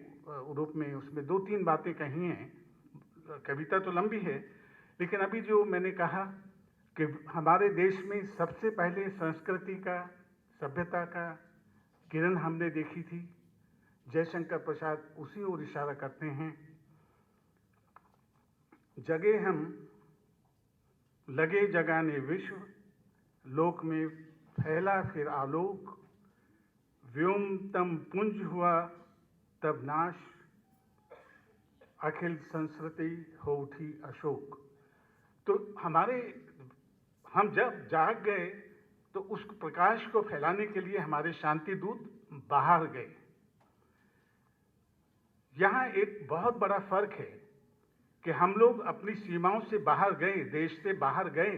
रूप में उसमें 2-3 बातें कही हैं। कविता तो लंबी है, लेकिन अभी जो मैंने कहा कि हमारे देश में सबसे पहले संस्कृति का, सभ्यता का किरण हमने देखी थी, जयशंकर प्रसाद उसी ओर इशारा करते हैं। जगे हम लगे जगाने विश्व, लोक में फैला फिर आलोक, व्योमतम पुंज हुआ तब नाश, अखिल संस्कृति हो उठी अशोक। तो हम जब जाग गए तो उस प्रकाश को फैलाने के लिए हमारे शांति दूत बाहर गए। यहाँ एक बहुत बड़ा फर्क है कि हम लोग अपनी सीमाओं से बाहर गए, देश से बाहर गए।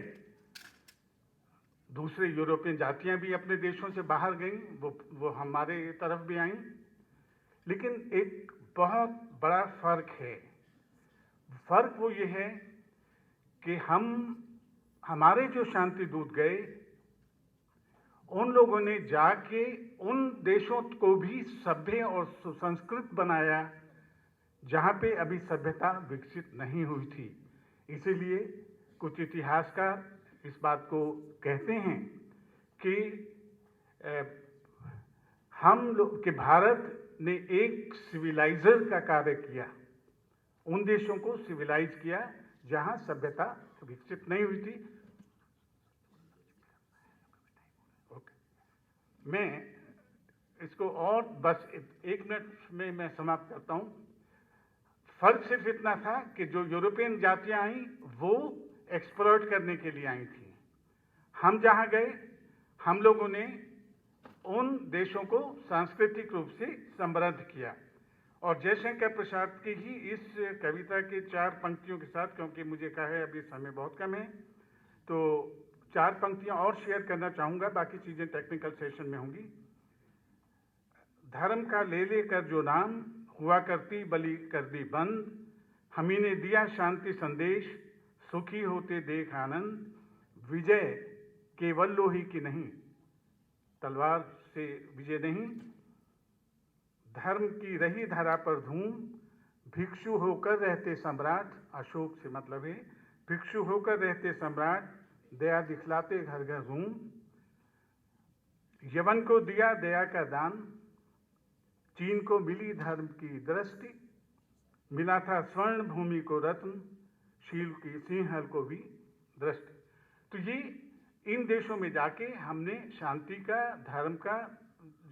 दूसरे यूरोपियन जातियां भी अपने देशों से बाहर गईं, वो हमारे तरफ भी आईं, लेकिन एक बहुत बड़ा फर्क है। फर्क वो ये है कि हमारे जो शांति दूत गए, उन लोगों ने जाके उन देशों को भी सभ्य और सुसंस्कृत बनाया जहाँ पे अभी सभ्यता विकसित नहीं हुई थी। इसीलिए कुछ इतिहासकार इस बात को कहते हैं कि कि भारत ने एक सिविलाइजर का कार्य किया, उन देशों को सिविलाइज किया जहाँ सभ्यता विकसित नहीं हुई थी। मैं इसको और बस 1 मिनट में मैं समाप्त करता हूँ। फर्क सिर्फ इतना था कि जो यूरोपियन जातियां आईं वो एक्सप्लॉइट करने के लिए आई थी। हम जहाँ गए, हम लोगों ने उन देशों को सांस्कृतिक रूप से समृद्ध किया। और जयशंकर प्रसाद की ही इस कविता के 4 पंक्तियों के साथ, क्योंकि मुझे कहा है अभी समय बहुत कम है, तो 4 पंक्तियां और शेयर करना चाहूँगा, बाकी चीज़ें टेक्निकल सेशन में होंगी। धर्म का ले लेकर जो नाम, हुआ करती बलि कर दी बंद, हमी ने दिया शांति संदेश, सुखी होते देख आनंद, विजय केवल लोही की नहीं, तलवार से विजय नहीं, धर्म की रही धरा पर धूम, भिक्षु होकर रहते सम्राट, अशोक से मतलब है भिक्षु होकर रहते सम्राट, दया दिखलाते घर घर घूम, यवन को दिया दया का दान, चीन को मिली धर्म की दृष्टि, मिला था स्वर्ण भूमि को रत्न, शील की सिंहल को भी दृष्टि। तो ये इन देशों में जाके हमने शांति का, धर्म का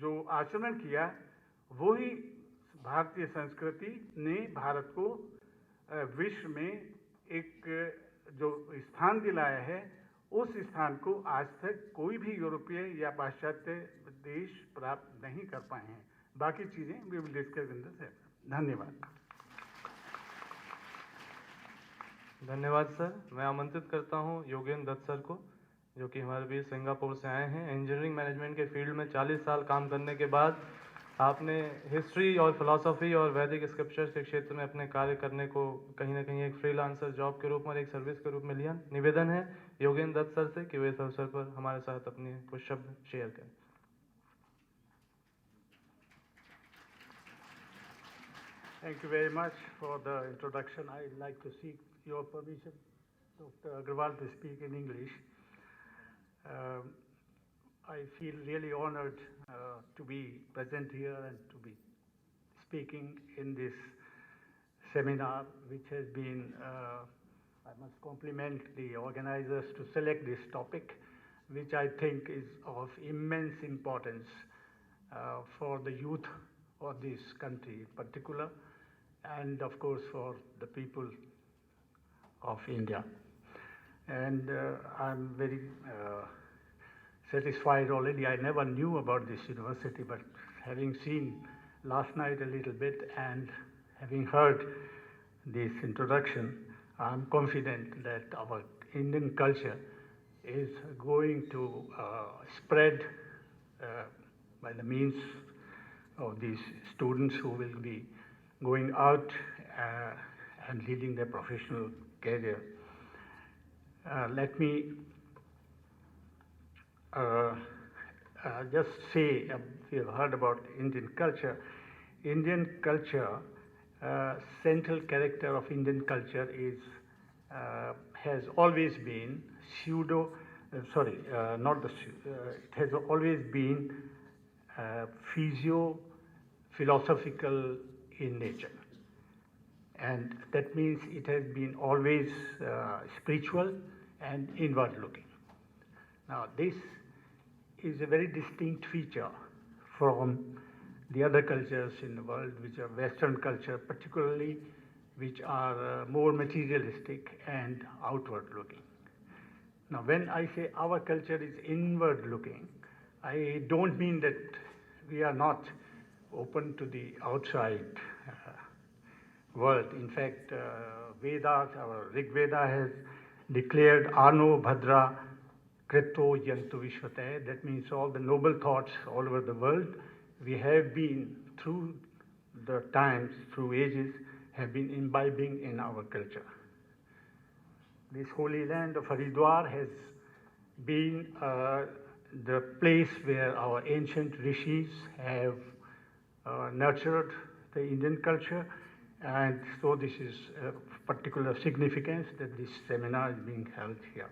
जो आचरण किया, वो ही भारतीय संस्कृति ने भारत को विश्व में एक जो स्थान दिलाया है, उस स्थान को आज तक कोई भी यूरोपीय या पाश्चात्य देश प्राप्त नहीं कर पाए हैं। बाकी चीज़ें we will discuss in the session. धन्यवाद। धन्यवाद सर। मैं आमंत्रित करता हूं योगेंद्र दत्त सर को, जो कि हमारे बीच सिंगापुर से आए हैं। इंजीनियरिंग मैनेजमेंट के फील्ड में 40 साल काम करने के बाद आपने हिस्ट्री और फिलॉसफी और वैदिक स्क्रिप्चर्स के क्षेत्र में अपने कार्य करने को कहीं ना कहीं एक फ्रीलांसर जॉब के रूप में और एक सर्विस के रूप में लिया। निवेदन है योगेंद्र दत्त सर से कि वे इस अवसर पर हमारे साथ अपने कुछ शब्द शेयर करें। Thank you very much for the introduction. I'd like to seek your permission, Dr. Agarwal, to speak in English. I feel really honored to be present here and to be speaking in this seminar, which has been, I must compliment the organizers to select this topic, which I think is of immense importance for the youth of this country in particular, and of course for the people of India. And I'm very satisfied already. I never knew about this university, but having seen last night a little bit and having heard this introduction, I'm confident that our Indian culture is going to spread by the means of these students who will be going out and leading their professional career. Let me just say, we have heard about Indian culture. Indian culture, central character of Indian culture is has always been it has always been philosophical in nature. And that means it has been always spiritual and inward looking. Now, this is a very distinct feature from the other cultures in the world, which are Western culture, particularly, which are more materialistic and outward looking. Now, when I say our culture is inward looking, I don't mean that we are not open to the outside world. In fact, Vedas, our Rig Veda has declared Ano Bhadra Krito Yantu Vishvate. That means all the noble thoughts all over the world, we have been through the times, through ages, have been imbibing in our culture. This holy land of Haridwar has been the place where our ancient rishis have nurtured the Indian culture, and so this is a particular significance that this seminar is being held here.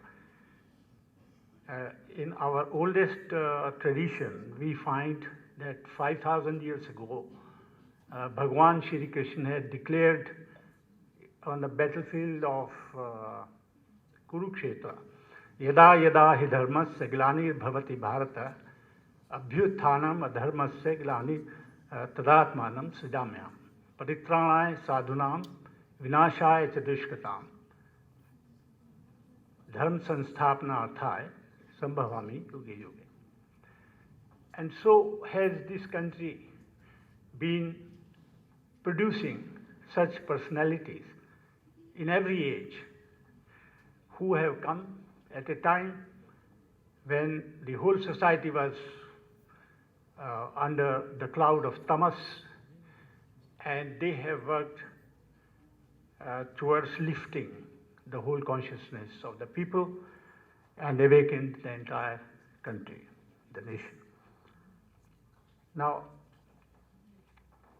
In our oldest tradition, we find that 5,000 years ago, Bhagwan Shri Krishna had declared on the battlefield of Kurukshetra, Yada yada hi dharmasya glanir bhavati bharata abhyuthanam adharmasya glanir tadatmanam sridamyam paritranaya sadhunam vinashaya cha dushkatam dharma sanstapana arthaya sambhavami yuge yuge. And so has this country been producing such personalities in every age who have come at a time when the whole society was under the cloud of tamas, and they have worked towards lifting the whole consciousness of the people and awakened the entire country, the nation. Now,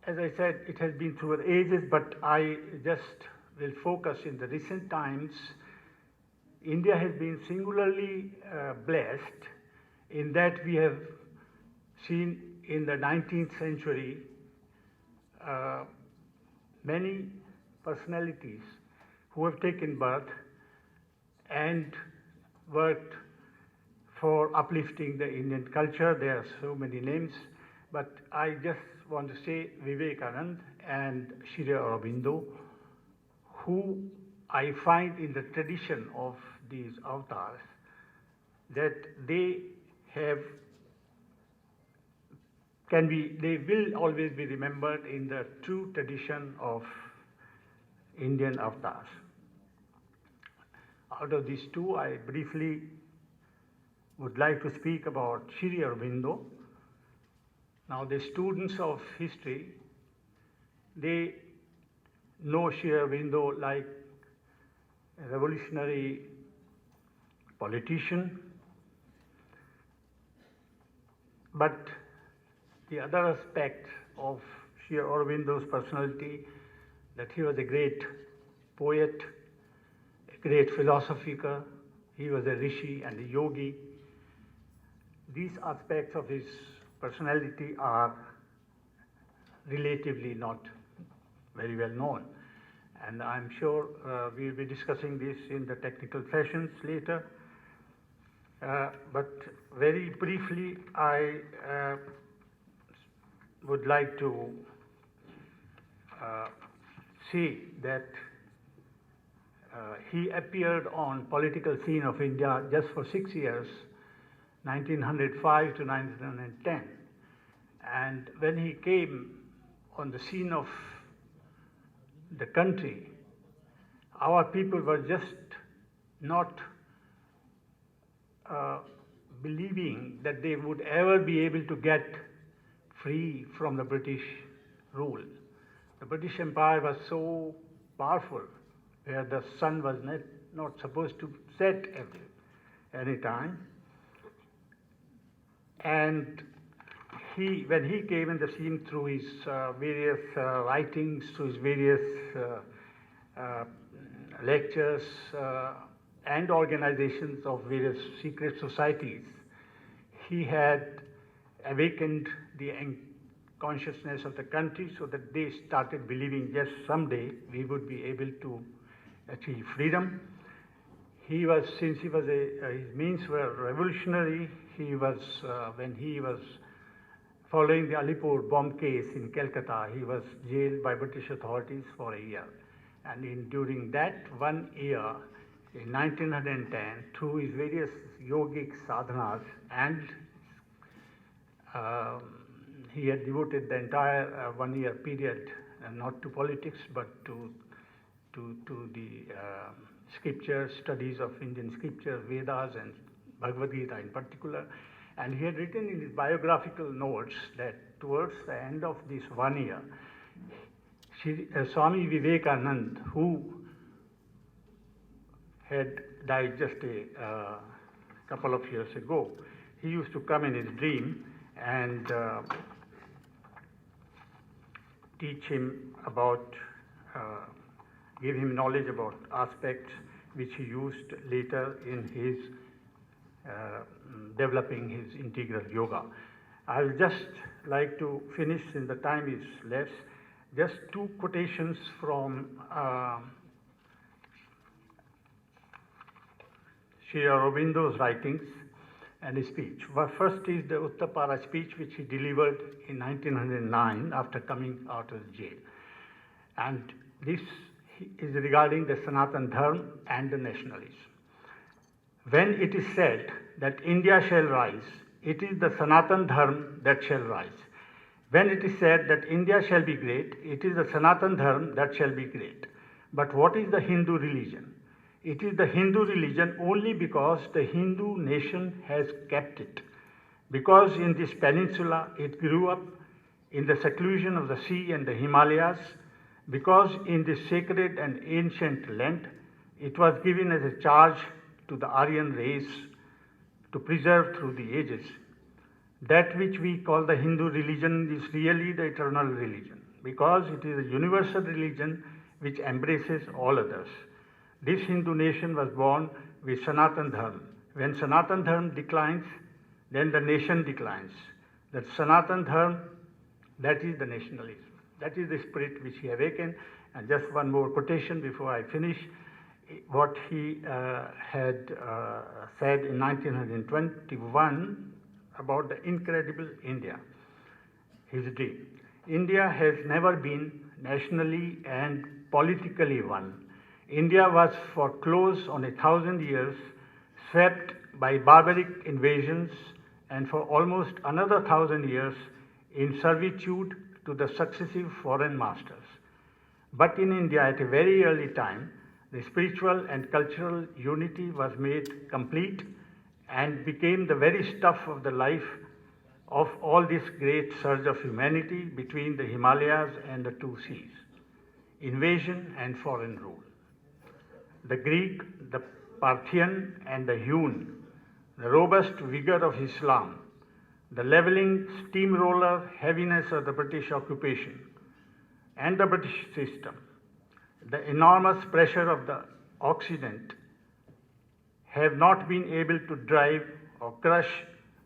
as I said, it has been through the ages, but I just will focus in the recent times. India has been singularly blessed in that we have seen in the 19th century many personalities who have taken birth and worked for uplifting the Indian culture. There are so many names, but I just want to say Vivekananda and Sri Aurobindo, who I find in the tradition of these avatars that they will always be remembered in the true tradition of Indian avatars. Out of these two, I briefly would like to speak about Sri Aurobindo. Now, the students of history, they know Sri Aurobindo like a revolutionary politician, but the other aspect of Sri Aurobindo's personality, that he was a great poet, a great philosopher, he was a rishi and a yogi. These aspects of his personality are relatively not very well known, and I'm sure we'll be discussing this in the technical sessions later. But very briefly, I would like to say that he appeared on political scene of India just for 6 years, 1905 to 1910. And when he came on the scene of the country, our people were just not believing that they would ever be able to get free from the British rule. The British Empire was so powerful, where the sun was not supposed to set any time. And when he came in the scene through his various writings, through his various lectures and organizations of various secret societies, he had awakened the consciousness of the country so that they started believing, yes, someday we would be able to achieve freedom. Since he was his means were revolutionary, when he was following the Alipur bomb case in Calcutta, he was jailed by British authorities for a year. And during that 1 year, in 1910, through his various yogic sadhanas, and he had devoted the entire 1 year period not to politics but to the scriptures, studies of Indian scripture, Vedas and Bhagavad Gita in particular. And he had written in his biographical notes that towards the end of this 1 year, Swami Vivekananda, who had died just a couple of years ago, he used to come in his dream and teach him about, give him knowledge about aspects which he used later in his developing his integral yoga. I will just like to finish, since the time is less, just 2 quotations from Sri Aurobindo's writings and his speech. First is the Uttapara speech, which he delivered in 1909 after coming out of jail. And this is regarding the Sanatan Dharma and the nationalism. When it is said that India shall rise, it is the Sanatan Dharma that shall rise. When it is said that India shall be great, it is the Sanatan Dharma that shall be great. But what is the Hindu religion? It is the Hindu religion only because the Hindu nation has kept it. Because in this peninsula it grew up in the seclusion of the sea and the Himalayas, because in this sacred and ancient land it was given as a charge to the Aryan race to preserve through the ages. That which we call the Hindu religion is really the eternal religion, because it is a universal religion which embraces all others. This Hindu nation was born with Sanatan Dharma. When Sanatan Dharma declines, then the nation declines. That Sanatan Dharma, that is the nationalism. That is the spirit which he awakened. And just one more quotation before I finish. What he had said in 1921 about the incredible India, his dream. India has never been nationally and politically one. India was for close on 1,000 years swept by barbaric invasions, and for almost another 1,000 years in servitude to the successive foreign masters. But in India at a very early time, the spiritual and cultural unity was made complete and became the very stuff of the life of all this great surge of humanity between the Himalayas and the 2 seas, invasion and foreign rule. The Greek, the Parthian and the Hun, the robust vigor of Islam, the leveling steamroller heaviness of the British occupation and the British system, the enormous pressure of the Occident have not been able to drive or crush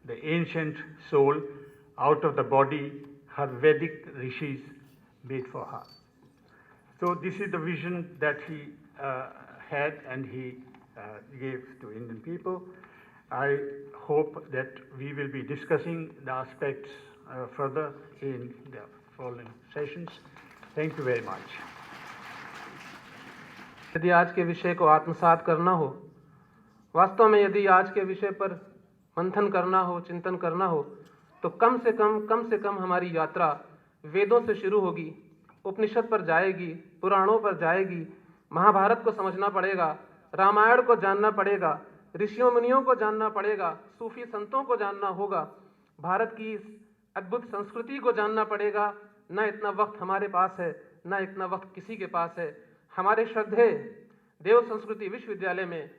the ancient soul out of the body her Vedic rishis made for her. So this is the vision that he had and he gave to Indian people. I hope that we will be discussing the aspects further in the following sessions. Thank you very much. यदि आज के विषय को आत्मसात करना हो, वास्तव में यदि आज के विषय पर मंथन करना हो, चिंतन करना हो, तो कम से कम हमारी यात्रा वेदों से शुरू होगी उपनिषद पर जाएगी, पुराणों पर जाएगी, महाभारत को समझना पड़ेगा, रामायण को जानना पड़ेगा, ऋषियों मुनियों को जानना पड़ेगा, सूफी संतों को जानना होगा, भारत की इस अद्भुत संस्कृति को जानना पड़ेगा। न इतना वक्त हमारे पास है, न इतना वक्त किसी के पास है। हमारे श्रद्धेय देव संस्कृति विश्वविद्यालय में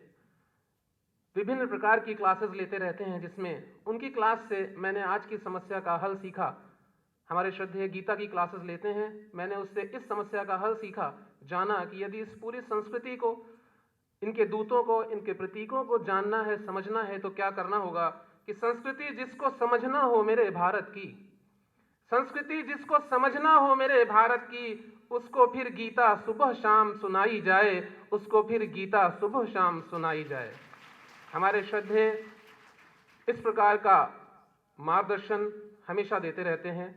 विभिन्न प्रकार की क्लासेस लेते रहते हैं, जिसमें उनकी क्लास से मैंने आज की समस्या का हल सीखा। हमारे श्रद्धेय गीता की क्लासेस लेते हैं, मैंने उससे इस समस्या का हल सीखा, जाना कि यदि इस पूरी संस्कृति को, इनके दूतों को, इनके प्रतीकों को जानना है, समझना है, तो क्या करना होगा कि संस्कृति जिसको समझना हो मेरे भारत की, संस्कृति जिसको समझना हो मेरे भारत की, उसको फिर गीता सुबह शाम सुनाई जाए, उसको फिर गीता सुबह शाम सुनाई जाए। हमारे श्रद्धेय इस प्रकार का मार्गदर्शन हमेशा देते रहते हैं,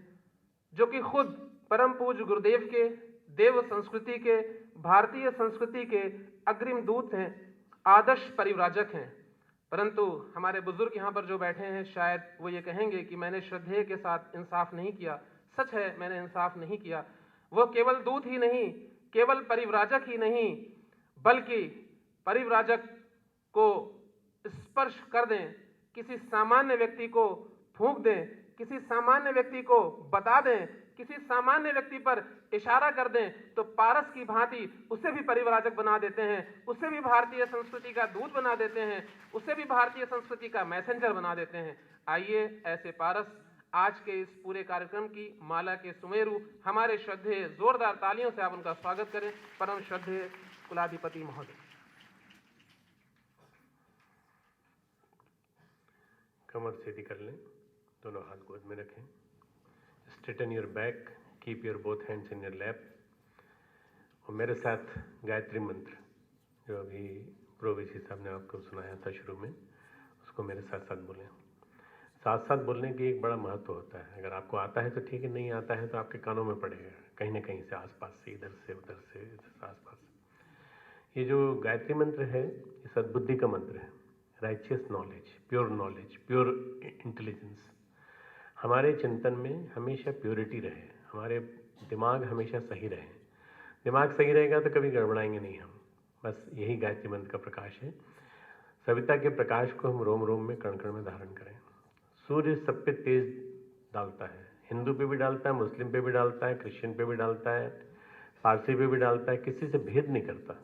जो कि खुद परम पूज्य गुरुदेव के, देव संस्कृति के, भारतीय संस्कृति के अग्रिम दूत हैं, आदर्श परिव्राजक हैं। परंतु हमारे बुजुर्ग यहाँ पर जो बैठे हैं, शायद वो ये कहेंगे कि मैंने श्रद्धेय के साथ इंसाफ नहीं किया। सच है, मैंने इंसाफ नहीं किया। वो केवल दूत ही नहीं, केवल परिव्राजक ही नहीं, बल्कि परिव्राजक को स्पर्श कर दें, किसी सामान्य व्यक्ति को फूंक दें, किसी सामान्य व्यक्ति को बता दें, किसी सामान्य व्यक्ति पर इशारा कर दें, तो पारस की भांति उसे भी परिव्राजक बना देते हैं, उसे भी भारतीय संस्कृति का दूत बना देते हैं, उसे भी भारतीय संस्कृति का मैसेंजर बना देते हैं। आइए ऐसे पारस आज के इस पूरे कार्यक्रम की माला के सुमेरु हमारे श्रद्धेय, जोरदार तालियों से आप उनका स्वागत करें, परम श्रद्धेय कुलाधिपति महोदय। कमर सीधी कर लें, दोनों हाथ गोद में रखें, straighten your back, keep your both hands in your lap, और मेरे साथ गायत्री मंत्र जो अभी प्रोवीसी साहब ने आपको सुनाया था शुरू में, उसको मेरे साथ साथ बोलें। साथ साथ बोलने की एक बड़ा महत्व होता है। अगर आपको आता है तो ठीक है, नहीं आता है तो आपके कानों में पड़ेगा, कहीं ना कहीं से, आसपास से, इधर से उधर से, इधर से आसपास से। ये जो गायत्री मंत्र है, ये सद्बुद्धि का मंत्र है, राइचियस नॉलेज, प्योर इंटेलिजेंस। हमारे चिंतन में हमेशा प्योरिटी रहे, हमारे दिमाग हमेशा सही रहे। दिमाग सही रहेगा तो कभी गड़बड़ाएंगे नहीं हम। बस यही गायत्री मंत्र का प्रकाश है। सविता के प्रकाश को हम रोम रोम में, कण कण में धारण करें। सूर्य सब पे तेज डालता है, हिंदू पे भी डालता है, मुस्लिम पे भी डालता है, क्रिश्चियन पे भी डालता है, पारसी पे भी डालता है, किसी से भेद नहीं करता।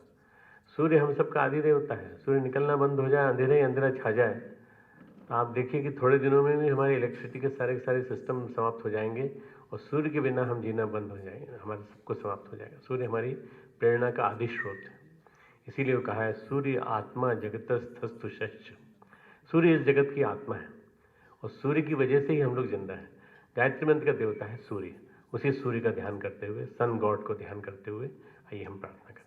सूर्य हम सबका आदि देवता है। सूर्य निकलना बंद हो जाए, अंधेरे ही अंधेरा छा जाए, तो आप देखिए कि थोड़े दिनों में भी हमारे इलेक्ट्रिसिटी के सारे सिस्टम समाप्त हो जाएंगे, और सूर्य के बिना हम जीना बंद हो जाएंगे, हमारा सब कुछ समाप्त हो जाएगा। सूर्य हमारी प्रेरणा का आदि स्रोत है। इसीलिए वो कहा है, सूर्य आत्मा जगतस्थस्तु शश्च। सूर्य इस जगत की आत्मा है, और सूर्य की वजह से ही हम लोग जिंदा हैं। गायत्री मंत्र का देवता है सूर्य। उसी सूर्य का ध्यान करते हुए, सन गॉड को ध्यान करते हुए आइए हम प्रार्थना करें।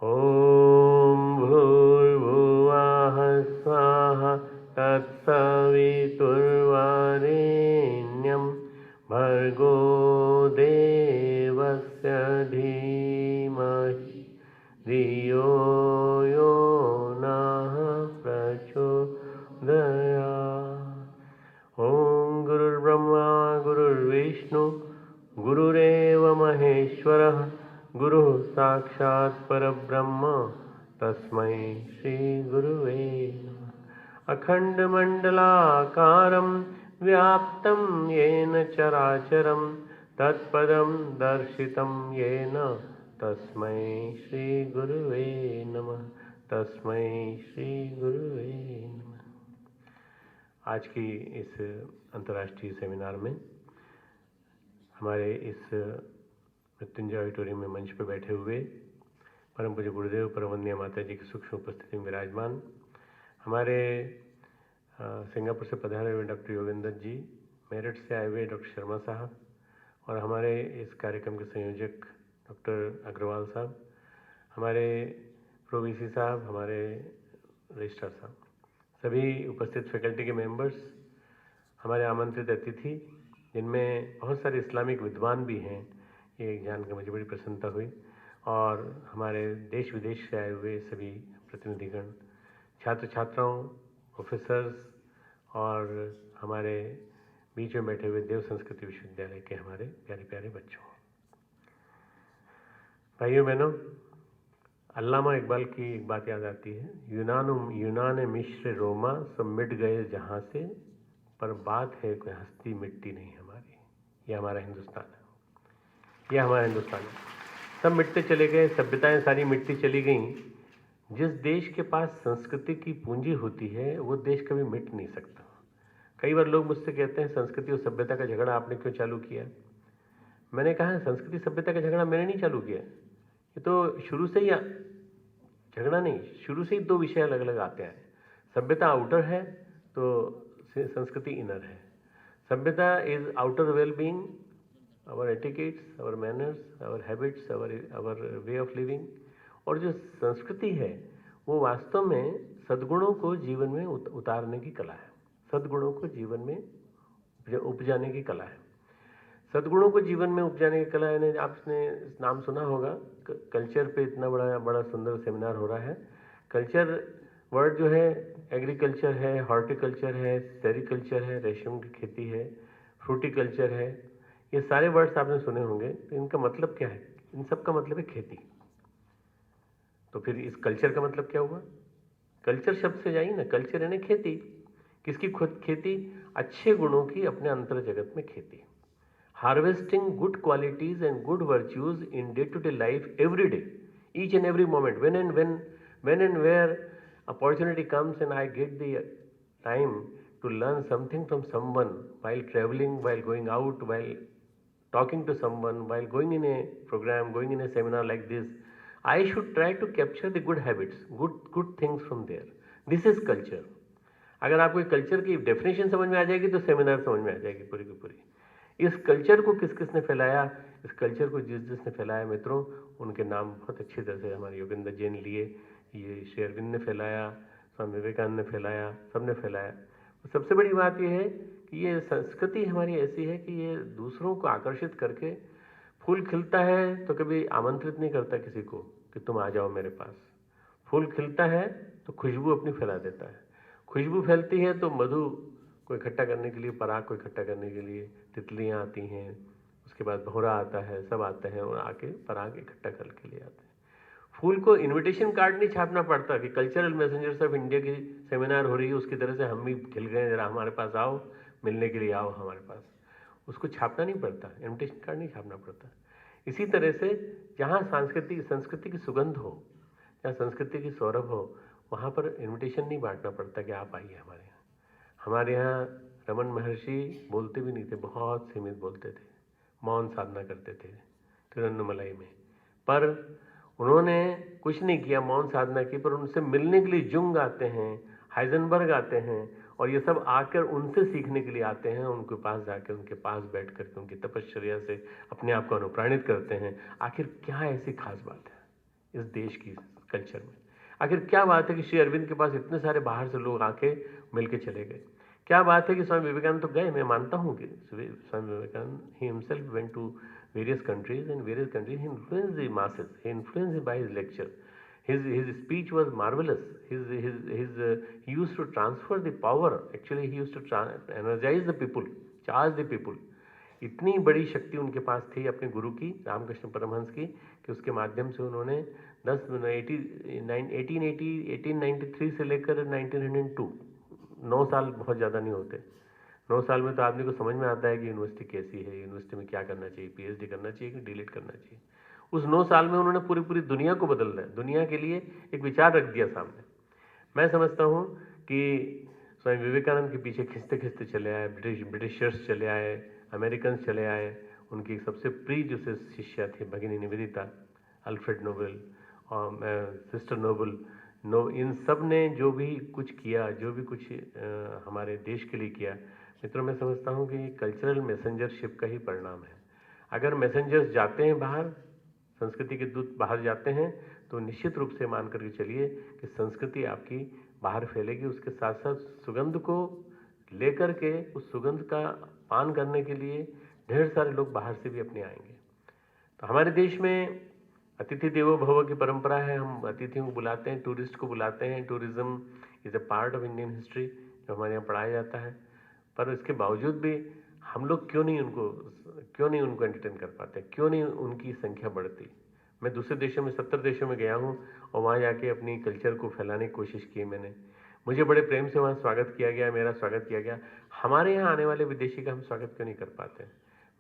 ओम भूर्भुवः स्वाहा तत्सवितुर्वरेण्यं भर्गो देवस्य धीमहि धियो यो नः प्रचोदयात्। ओम गुरुर्ब्रह्मा गुरुर्विष्णु गुरुरेव महेश्वरः गुरुः साक्षात् परब्रह्म तस्मै श्री गुरुवे नमः। अखण्डमण्डलाकारं व्याप्तं येन चराचरं तत्पदं दर्शितं येन तस्मै श्री गुरुवे नमः। तस्मै श्री गुरुवे नमः। आज की इस अंतर्राष्ट्रीय सेमिनार में हमारे इस मृत्युंजय ऑडिटोरियम में मंच पर बैठे हुए परम पूज्य गुरुदेव परमवंदनीय माता जी की सूक्ष्म उपस्थिति में विराजमान हमारे सिंगापुर से पधारे हुए डॉक्टर योगेंद्र जी, मेरठ से आए हुए डॉक्टर शर्मा साहब, और हमारे इस कार्यक्रम के संयोजक डॉक्टर अग्रवाल साहब, हमारे प्रोवीसी साहब, हमारे रजिस्ट्रार साहब, सभी उपस्थित फैकल्टी के मेंबर्स, हमारे आमंत्रित अतिथि जिनमें बहुत सारे इस्लामिक विद्वान भी हैं, ये जानकर मुझे बड़ी प्रसन्नता हुई, और हमारे देश विदेश से आए हुए सभी प्रतिनिधिगण, छात्र छात्राओं, प्रोफेसर्स, और हमारे बीच में बैठे हुए देव संस्कृति विश्वविद्यालय के हमारे प्यारे प्यारे बच्चों। भाइयों बहनों, अल्लामा इकबाल की एक बात याद आती है, यूनान मिस्र रोमा सब मिट गए जहाँ से, पर बात है कोई हस्ती मिटती नहीं हमारी। ये हमारा हिंदुस्तान है, ये हमारा हिंदुस्तान है। सब मिटते चले गए, सभ्यताएं सारी मिटती चली गईं। जिस देश के पास संस्कृति की पूंजी होती है वो देश कभी मिट नहीं सकता। कई बार लोग मुझसे कहते हैं संस्कृति और सभ्यता का झगड़ा आपने क्यों चालू किया। मैंने कहा संस्कृति सभ्यता का झगड़ा मैंने नहीं चालू किया, ये तो शुरू से ही झगड़ा नहीं, शुरू से ही दो विषय अलग अलग आते हैं। सभ्यता आउटर है तो संस्कृति इनर है। सभ्यता is outer well being, our etiquettes, our manners, our habits, our way of living. और जो संस्कृति है वो वास्तव में सद्गुणों को जीवन में उतारने की कला है, सद्गुणों को जीवन में उपजाने की कला है। सद्गुणों को जीवन में उपजाने की कला है। आपने नाम सुना होगा, कल्चर पे इतना बड़ा सुंदर सेमिनार हो रहा है। कल्चर वर्ड जो है एग्रीकल्चर है, हॉर्टिकल्चर है, सेरिकल्चर है, रेशम की खेती है, फ्रूटिकल्चर है, ये सारे वर्ड्स आपने सुने होंगे। तो इनका मतलब क्या है? इन सब का मतलब है खेती। तो फिर इस कल्चर का मतलब क्या हुआ? कल्चर शब्द से जाइए ना, कल्चर यानी खेती। किसकी खुद खेती? अच्छे गुणों की अपने अंतर जगत में खेती। Harvesting good qualities and good virtues in day to day life every day, each and every moment, when and where opportunity comes and I get the time to learn something from someone, while traveling, while going out, while talking to someone, while going in a program, going in a seminar like this, I should try to capture the good habits, good things from there. This is culture. अगर आपको culture की definition समझ में आ जाएगी तो seminar समझ में आ जाएगी पूरी की पूरी। इस कल्चर को किस किसने फैलाया, इस कल्चर को जिसने फैलाया मित्रों, उनके नाम बहुत अच्छी तरह से हमारे योगेंद्र जैन लिए, ये श्री अरविंद ने फैलाया, स्वामी विवेकानंद ने फैलाया, सबने फैलाया। सबसे बड़ी बात यह है कि ये संस्कृति हमारी ऐसी है कि ये दूसरों को आकर्षित करके, फूल खिलता है तो कभी आमंत्रित नहीं करता किसी को कि तुम आ जाओ मेरे पास। फूल खिलता है तो खुशबू अपनी फैला देता है, खुशबू फैलती है तो मधु को इकट्ठा करने के लिए, पराग को इकट्ठा करने के लिए तितलियां आती हैं, उसके बाद भौरा आता है, सब आते हैं और आके पराग इकट्ठा करके ले आते हैं। फूल को इनविटेशन कार्ड नहीं छापना पड़ता कि कल्चरल मैसेंजर्स ऑफ इंडिया की सेमिनार हो रही है, उसकी तरह से हम भी खिल गए, जरा हमारे पास आओ, मिलने के लिए आओ हमारे पास। उसको छापना नहीं पड़ता, इनविटेशन कार्ड नहीं छापना पड़ता। इसी तरह से जहाँ संस्कृति की सुगंध हो, जहाँ संस्कृति की सौरभ हो, वहाँ पर इनविटेशन नहीं बांटना पड़ता कि आप आइए हमारे यहाँ। हमारे यहाँ रमन महर्षि बोलते भी नहीं थे, बहुत सीमित बोलते थे, मौन साधना करते थे तिरुवन्नमलाई में। पर उन्होंने कुछ नहीं किया, मौन साधना की, पर उनसे मिलने के लिए जुंग आते हैं, हाइजेनबर्ग आते हैं, और ये सब आकर उनसे सीखने के लिए आते हैं, उनके पास जाकर, उनके पास बैठ करके उनकी तपश्चर्या से अपने आप को अनुप्राणित करते हैं। आखिर क्या ऐसी खास बात है इस देश की कल्चर में? आखिर क्या बात है कि श्री अरविंद के पास इतने सारे बाहर से लोग आके मिल के चले गए? क्या बात है कि स्वामी विवेकानंद तो गए, मैं मानता हूँ कि स्वामी विवेकानंद ही himself went to various countries, and various countries he influenced the masses, he influenced by his lecture. His speech was marvelous. He used to transfer the power, actually he used to energize the people, charge the people. इतनी बड़ी शक्ति उनके पास थी अपने गुरु की, रामकृष्ण परमहंस की, कि उसके माध्यम से उन्होंने 1893 से लेकर 1902, 9 साल बहुत ज़्यादा नहीं होते, 9 साल में तो आदमी को समझ में आता है कि यूनिवर्सिटी कैसी है, यूनिवर्सिटी में क्या करना चाहिए, पीएचडी करना चाहिए कि डिलीट करना चाहिए। उस 9 साल में उन्होंने पूरी दुनिया को बदल दिया, दुनिया के लिए एक विचार रख दिया सामने। मैं समझता हूँ कि स्वामी विवेकानंद के पीछे खिंचते खिंचते चले आए, ब्रिटिशर्स चले आए, अमेरिकन चले आए, उनकी सबसे प्रिय जो शिष्या थी भगिनी निवेदिता, अल्फ्रेड नोबेल और सिस्टर नोबेल, इन सब ने जो भी कुछ किया, जो भी कुछ हमारे देश के लिए किया, मित्रों मैं समझता हूँ कि कल्चरल मैसेंजरशिप का ही परिणाम है। अगर मैसेंजर्स जाते हैं बाहर, संस्कृति के दूत बाहर जाते हैं, तो निश्चित रूप से मान करके चलिए कि संस्कृति आपकी बाहर फैलेगी। उसके साथ साथ सुगंध को लेकर के, उस सुगंध का पान करने के लिए ढेर सारे लोग बाहर से भी अपने आएंगे। तो हमारे देश में अतिथि देवो भव की परंपरा है, हम अतिथियों को बुलाते हैं, टूरिस्ट को बुलाते हैं। Tourism is a part of Indian history, जो हमारे यहाँ पढ़ाया जाता है। पर इसके बावजूद भी हम लोग क्यों नहीं उनको एंटरटेन कर पाते, क्यों नहीं उनकी संख्या बढ़ती? मैं दूसरे देशों में 70 देशों में गया हूँ और वहाँ जाके अपनी कल्चर को फैलाने की कोशिश की मैंने। मुझे बड़े प्रेम से वहाँ स्वागत किया गया, मेरा स्वागत किया गया। हमारे यहाँ आने वाले विदेशी का हम स्वागत क्यों नहीं कर पाते?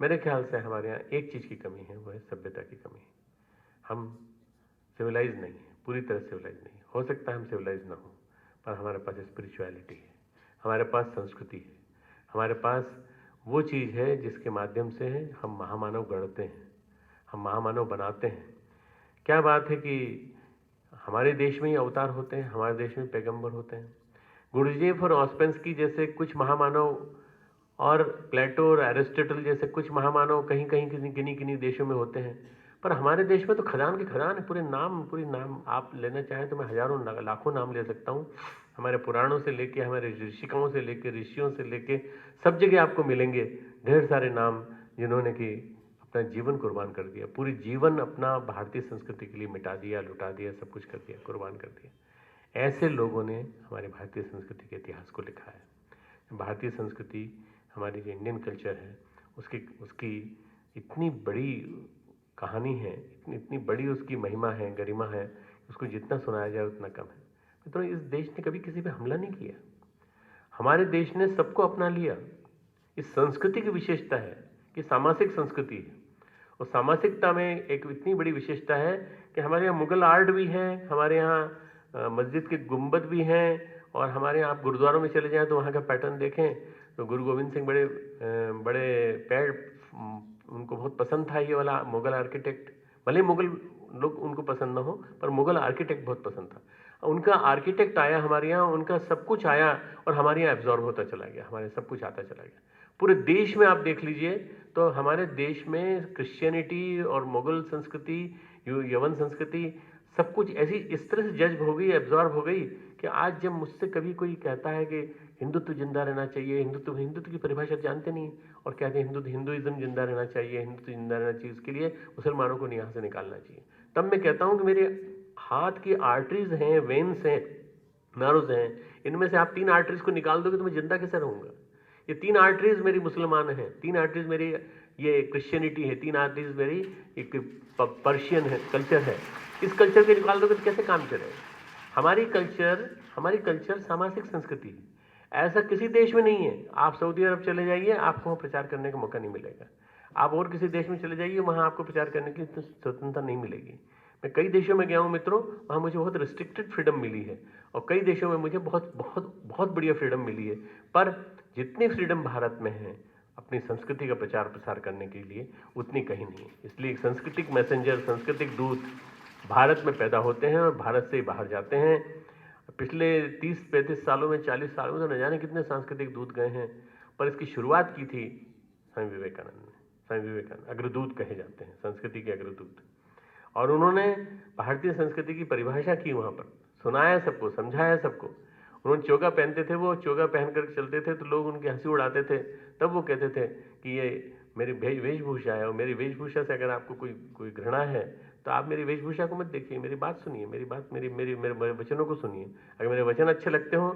मेरे ख्याल से हमारे यहाँ एक चीज़ की कमी है, वो है सभ्यता की कमी है। हम सिविलाइज नहीं है, पूरी तरह सिविलाइज नहीं। हो सकता है हम सिविलाइज ना हो, पर हमारे पास स्पिरिचुअलिटी है, हमारे पास संस्कृति है, हमारे पास वो चीज़ है जिसके माध्यम से हम महामानव गढ़ते हैं, हम महामानव बनाते हैं। क्या बात है कि हमारे देश में ही अवतार होते हैं, हमारे देश में पैगंबर होते हैं। गुरुजेफ और ऑस्पेंस्की जैसे कुछ महामानव और प्लेटो और एरिस्टोटल जैसे कुछ महामानव कहीं कहीं किन्हीं किन्हीं देशों में होते हैं, पर हमारे देश में तो खदान के खदान है। पूरे नाम आप लेना चाहें तो मैं हजारों लाखों नाम ले सकता हूँ। हमारे पुराणों से लेके, हमारे ऋषिकाओं से लेके, ऋषियों से लेके सब जगह आपको मिलेंगे ढेर सारे नाम जिन्होंने कि अपना जीवन कुर्बान कर दिया, पूरी जीवन अपना भारतीय संस्कृति के लिए मिटा दिया, लुटा दिया, सब कुछ कर दिया, कुर्बान कर दिया। ऐसे लोगों ने हमारे भारतीय संस्कृति के इतिहास को लिखा है। भारतीय संस्कृति, हमारी जो इंडियन कल्चर है, उसकी इतनी बड़ी कहानी है, इतनी बड़ी उसकी महिमा है, गरिमा है, उसको जितना सुनाया जाए उतना कम है। मित्रों, इस देश ने कभी किसी पे हमला नहीं किया, हमारे देश ने सबको अपना लिया। इस संस्कृति की विशेषता है कि सामासिक संस्कृति है, और सामासिकता में एक इतनी बड़ी विशेषता है कि हमारे यहाँ मुगल आर्ट भी है, हमारे यहाँ मस्जिद के गुंबद भी हैं, और हमारे यहाँ आप गुरुद्वारों में चले जाएं तो वहाँ का पैटर्न देखें तो गुरु गोविंद सिंह बड़े पैर उनको बहुत पसंद था ये वाला मुगल आर्किटेक्ट। भले मुगल लोग उनको पसंद ना हो, पर मुगल आर्किटेक्ट बहुत पसंद था। उनका आर्किटेक्ट आया हमारे यहाँ, उनका सब कुछ आया और हमारे यहाँ एब्जॉर्ब होता चला गया, हमारे सब कुछ आता चला गया। पूरे देश में आप देख लीजिए तो हमारे देश में क्रिश्चियनिटी और मुगल संस्कृति, यवन संस्कृति, सब कुछ ऐसी इस तरह से जज्ब हो गई, एब्जॉर्ब हो गई कि आज जब मुझसे कभी कोई कहता है कि हिंदुत्व जिंदा रहना चाहिए, हिंदुत्व की परिभाषा जानते नहीं और कहते हैं हिंदुइज्म जिंदा रहना चाहिए, हिंदुत्व जिंदा रहना चाहिए, उसके लिए मुसलमानों को यहाँ से निकालना चाहिए। तब मैं कहता हूँ कि मेरे हाथ की आर्टरीज हैं, वेन्स हैं, नर्व्स हैं, इनमें से आप 3 आर्टरीज को निकाल दोगे तो मैं जिंदा कैसे रहूँगा? ये 3 आर्टरीज मेरी मुसलमान हैं, 3 आर्टरीज मेरी ये क्रिश्चियनिटी है, 3 आर्टरीज मेरी एक पर्शियन है, कल्चर है। इस कल्चर के निकाल दोगे तो कैसे काम चलेगा? हमारी कल्चर सामाजिक संस्कृति है, ऐसा किसी देश में नहीं है। आप सऊदी अरब चले जाइए, आपको वहाँ प्रचार करने का मौका नहीं मिलेगा। आप और किसी देश में चले जाइए, वहाँ आपको प्रचार करने की स्वतंत्रता नहीं मिलेगी। मैं कई देशों में गया हूँ मित्रों, वहाँ मुझे बहुत रिस्ट्रिक्टेड फ्रीडम मिली है, और कई देशों में मुझे बहुत बहुत बहुत बढ़िया फ्रीडम मिली है। पर जितनी फ्रीडम भारत में है अपनी संस्कृति का प्रचार प्रसार करने के लिए, उतनी कहीं नहीं है। इसलिए सांस्कृतिक मैसेंजर, सांस्कृतिक दूत भारत में पैदा होते हैं और भारत से ही बाहर जाते हैं। पिछले 30-35 सालों में, 40 सालों में तो न जाने कितने सांस्कृतिक दूत गए हैं, पर इसकी शुरुआत की थी स्वामी विवेकानंद ने। स्वामी विवेकानंद अग्रदूत कहे जाते हैं, संस्कृति के अग्रदूत, और उन्होंने भारतीय संस्कृति की परिभाषा की, वहाँ पर सुनाया सबको, समझाया सबको। उन्होंने चोगा पहनते थे, वो चोगा पहनकर चलते थे तो लोग उनकी हंसी उड़ाते थे। तब वो कहते थे कि ये मेरी वेशभूषा है, और मेरी वेशभूषा से अगर आपको कोई घृणा है तो आप मेरी वेशभूषा को मत देखिए, मेरी बात सुनिए, मेरे वचनों को सुनिए। अगर मेरे वचन अच्छे लगते हो,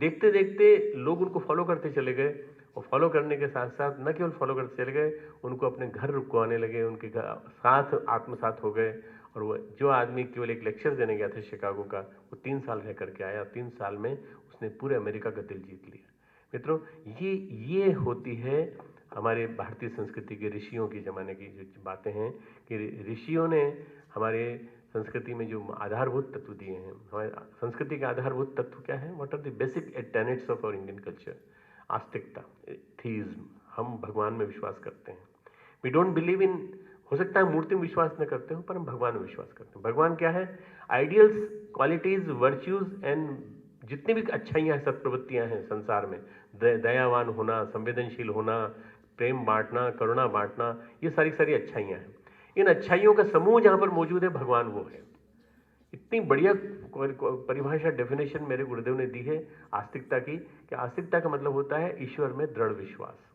देखते देखते लोग उनको फॉलो करते चले गए, और फॉलो करने के साथ साथ न केवल फॉलो करते चले गए, उनको अपने घर रुकवाने लगे, उनके साथ आत्मसात हो गए। और वो जो आदमी केवल एक लेक्चर देने गया था शिकागो का, वो 3 साल रह करके आया, 3 साल में उसने पूरे अमेरिका का दिल जीत लिया। मित्रों, ये होती है हमारे भारतीय संस्कृति के ऋषियों के ज़माने की जो बातें हैं कि ऋषियों ने हमारे संस्कृति में जो आधारभूत तत्व दिए हैं। हमारे संस्कृति के आधारभूत तत्व क्या है? What are the basic tenets of our Indian culture? आस्तिकता, थीज्म, हम भगवान में विश्वास करते हैं। वी डोंट बिलीव इन, हो सकता है मूर्ति में विश्वास न करते हो, पर हम भगवान में विश्वास करते हैं। भगवान क्या है? आइडियल्स, क्वालिटीज, वर्च्यूज एंड जितनी भी अच्छाइयाँ हैं, सत्प्रवृत्तियाँ हैं संसार में, दयावान होना, संवेदनशील होना, प्रेम बांटना, करुणा बांटना, ये सारी अच्छाइयाँ हैं। इन अच्छाइयों का समूह जहाँ पर मौजूद है, भगवान वो है। इतनी बढ़िया परिभाषा, डेफिनेशन मेरे गुरुदेव ने दी है आस्तिकता की, कि आस्तिकता का मतलब होता है ईश्वर में दृढ़ विश्वास।